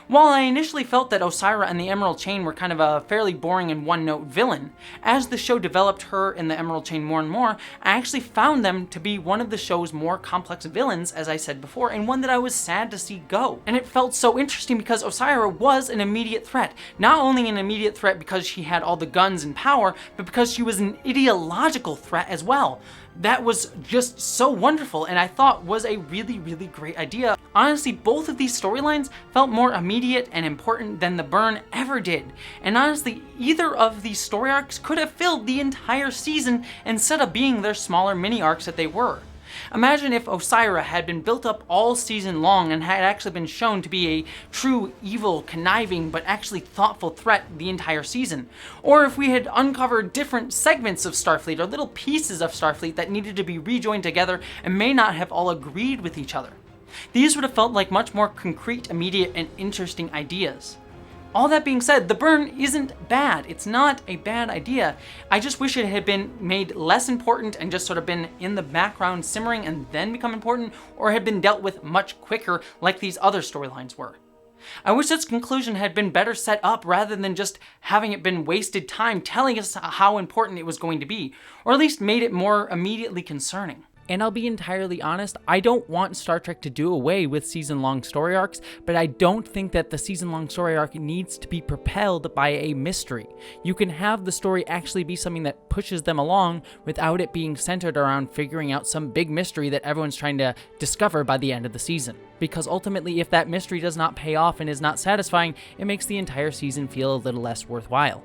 While I initially felt that Osira and the Emerald Chain were kind of a fairly boring and one-note villain, as the show developed her and the Emerald Chain more and more, I actually found them to be one of the show's more complex villains, as I said before, and one that I was sad to see go. And it felt so interesting because Osira was an immediate threat. Not only an immediate threat because she had all the guns and power, but because she was an ideological threat as well. That was just so wonderful and I thought was a really, really great idea. Honestly, both of these storylines felt more immediate and important than The Burn ever did. And honestly, either of these story arcs could have filled the entire season instead of being their smaller mini arcs that they were. Imagine if Osira had been built up all season long and had actually been shown to be a true evil, conniving, but actually thoughtful threat the entire season. Or if we had uncovered different segments of Starfleet or little pieces of Starfleet that needed to be rejoined together and may not have all agreed with each other. These would have felt like much more concrete, immediate, and interesting ideas. All that being said, The Burn isn't bad. It's not a bad idea. I just wish it had been made less important and just sort of been in the background simmering and then become important, or had been dealt with much quicker like these other storylines were. I wish its conclusion had been better set up rather than just having it been wasted time telling us how important it was going to be, or at least made it more immediately concerning. And I'll be entirely honest, I don't want Star Trek to do away with season-long story arcs, but I don't think that the season-long story arc needs to be propelled by a mystery. You can have the story actually be something that pushes them along without it being centered around figuring out some big mystery that everyone's trying to discover by the end of the season. Because ultimately, if that mystery does not pay off and is not satisfying, it makes the entire season feel a little less worthwhile.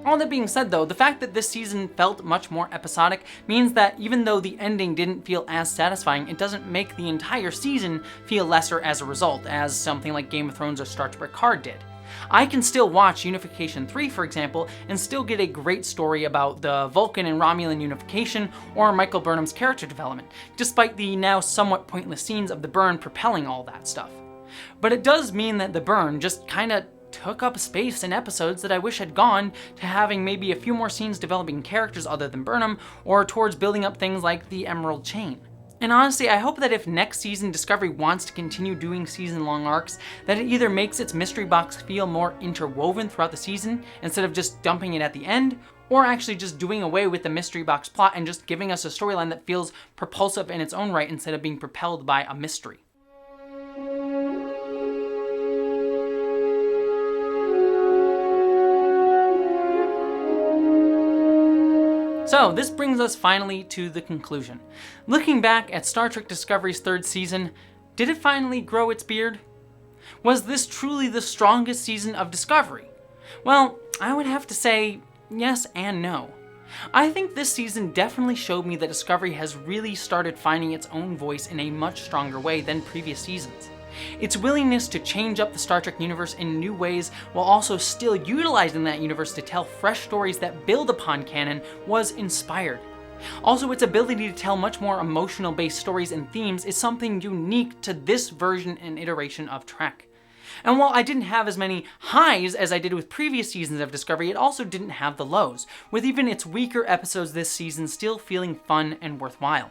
All that being said though, the fact that this season felt much more episodic means that even though the ending didn't feel as satisfying, it doesn't make the entire season feel lesser as a result, as something like Game of Thrones or Star Trek Picard did. I can still watch Unification 3, for example, and still get a great story about the Vulcan and Romulan unification or Michael Burnham's character development, despite the now somewhat pointless scenes of The Burn propelling all that stuff. But it does mean that The Burn just kinda took up space in episodes that I wish had gone to having maybe a few more scenes developing characters other than Burnham, or towards building up things like the Emerald Chain. And honestly, I hope that if next season Discovery wants to continue doing season-long arcs, that it either makes its mystery box feel more interwoven throughout the season, instead of just dumping it at the end, or actually just doing away with the mystery box plot and just giving us a storyline that feels propulsive in its own right instead of being propelled by a mystery. So this brings us finally to the conclusion. Looking back at Star Trek Discovery's third season, did it finally grow its beard? Was this truly the strongest season of Discovery? Well, I would have to say yes and no. I think this season definitely showed me that Discovery has really started finding its own voice in a much stronger way than previous seasons. Its willingness to change up the Star Trek universe in new ways while also still utilizing that universe to tell fresh stories that build upon canon was inspired. Also, its ability to tell much more emotional-based stories and themes is something unique to this version and iteration of Trek. And while I didn't have as many highs as I did with previous seasons of Discovery, it also didn't have the lows, with even its weaker episodes this season still feeling fun and worthwhile.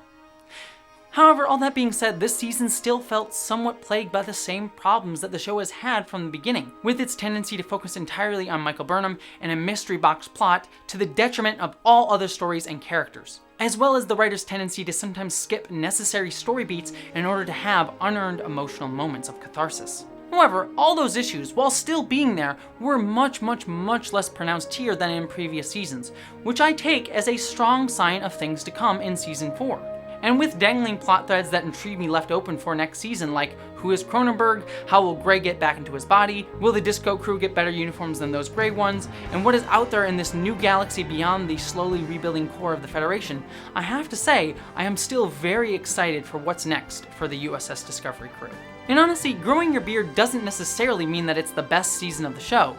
However, all that being said, this season still felt somewhat plagued by the same problems that the show has had from the beginning, with its tendency to focus entirely on Michael Burnham and a mystery box plot to the detriment of all other stories and characters, as well as the writer's tendency to sometimes skip necessary story beats in order to have unearned emotional moments of catharsis. However, all those issues, while still being there, were much less pronounced here than in previous seasons, which I take as a strong sign of things to come in Season 4. And with dangling plot threads that intrigue me left open for next season, like who is Cronenberg, how will Grey get back into his body, will the Disco crew get better uniforms than those Grey ones, and what is out there in this new galaxy beyond the slowly rebuilding core of the Federation, I have to say, I am still very excited for what's next for the USS Discovery crew. And honestly, growing your beard doesn't necessarily mean that it's the best season of the show.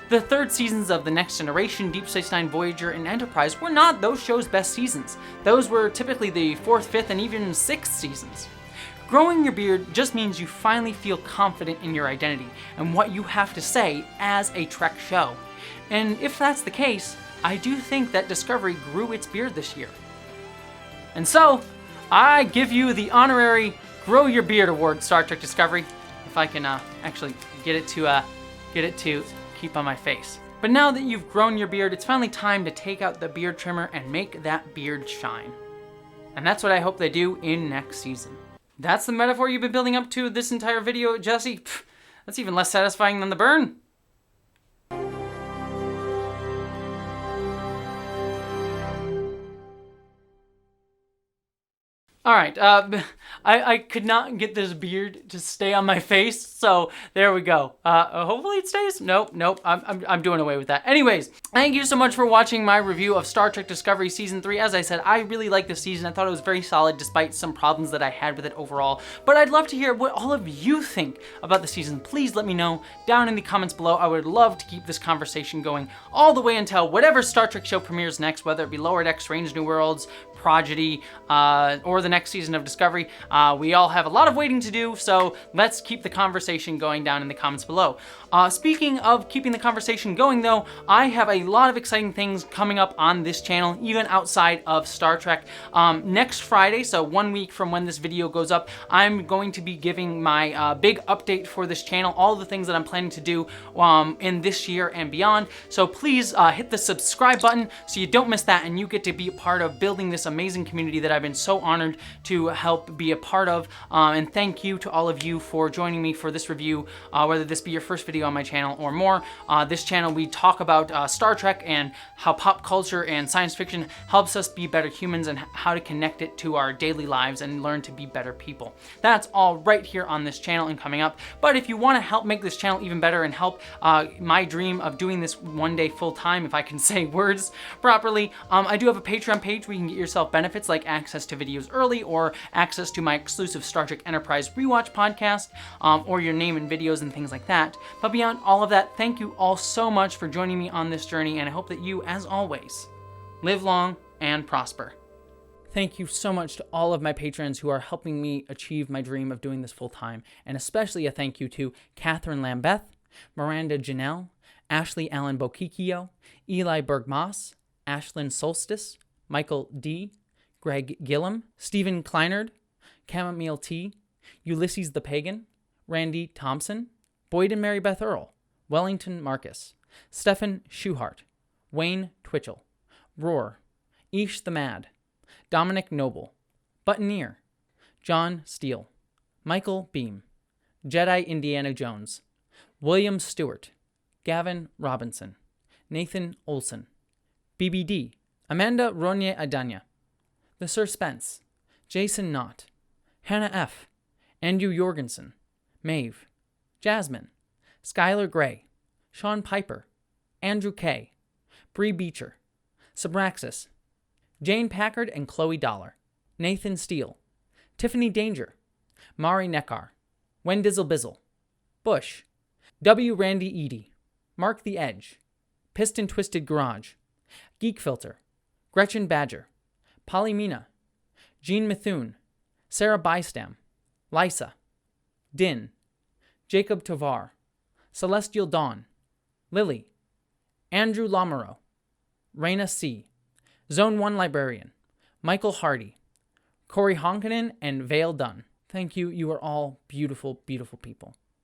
The third seasons of The Next Generation, Deep Space Nine, Voyager, and Enterprise were not those shows' best seasons. Those were typically the 4th, 5th, and even 6th seasons. Growing your beard just means you finally feel confident in your identity and what you have to say as a Trek show. And if that's the case, I do think that Discovery grew its beard this year. And so, I give you the honorary Grow Your Beard Award, Star Trek Discovery, if I can actually get it to keep on my face. But now that you've grown your beard, it's finally time to take out the beard trimmer and make that beard shine. And that's what I hope they do in next season. That's the metaphor you've been building up to this entire video, Jessie? Pfft, that's even less satisfying than the burn. Alright, I could not get this beard to stay on my face, so there we go. Hopefully it stays. Nope, I'm doing away with that. Anyways, thank you so much for watching my review of Star Trek Discovery Season 3. As I said, I really liked this season. I thought it was very solid despite some problems that I had with it overall. But I'd love to hear what all of you think about the season. Please let me know down in the comments below. I would love to keep this conversation going all the way until whatever Star Trek show premieres next, whether it be Lower Decks, Strange New Worlds, Prodigy, or the next season of Discovery. We all have a lot of waiting to do, so let's keep the conversation going down in the comments below. Speaking of keeping the conversation going though, I have a lot of exciting things coming up on this channel, even outside of Star Trek. Next Friday, so 1 week from when this video goes up, I'm going to be giving my big update for this channel, all the things that I'm planning to do in this year and beyond. So please hit the subscribe button so you don't miss that and you get to be a part of building this amazing community that I've been so honored to help be a part of. And thank you to all of you for joining me for this review, whether this be your first video on my channel or more. This channel, we talk about Star Trek and how pop culture and science fiction helps us be better humans and how to connect it to our daily lives and learn to be better people. That's all right here on this channel and coming up. But if you want to help make this channel even better and help my dream of doing this one day full time, if I can say words properly, I do have a Patreon page where you can get yourself benefits like access to videos early or access to my exclusive Star Trek Enterprise rewatch podcast, or your name in videos and things like that. But beyond all of that, thank you all so much for joining me on this journey, and I hope that you, as always, live long and prosper. Thank you so much to all of my patrons who are helping me achieve my dream of doing this full time, and especially a thank you to Catherine Lambeth, Miranda Janelle, Ashley Allen Bokikio, Eli Bergmoss, Ashlyn Solstice, Michael D., Greg Gillum, Stephen Kleinard, Chamomile T., Ulysses the Pagan, Randy Thompson, Boyd and Mary Beth Earl, Wellington Marcus, Stephen Schuhart, Wayne Twitchell, Roar, Ish the Mad, Dominic Noble, Buttoneer, John Steele, Michael Beam, Jedi Indiana Jones, William Stewart, Gavin Robinson, Nathan Olson, BBD, Amanda Ronye Adanya, The Suspense, Jason Knott, Hannah F., Andrew Jorgensen, Maeve, Jasmine, Skylar Gray, Sean Piper, Andrew K., Bree Beecher, Subraxis, Jane Packard and Chloe Dollar, Nathan Steele, Tiffany Danger, Mari Neckar, Wendizzle Bizzle, Bush, W. Randy Eady, Mark the Edge, Piston Twisted Garage, Geek Filter, Gretchen Badger, Polly Mina, Jean Mithun, Sarah Bystam, Lysa, Din, Jacob Tovar, Celestial Dawn, Lily, Andrew Lamoureux, Raina C., Zone 1 Librarian, Michael Hardy, Corey Honkanen, and Vale Dunn. Thank you. You are all beautiful, beautiful people.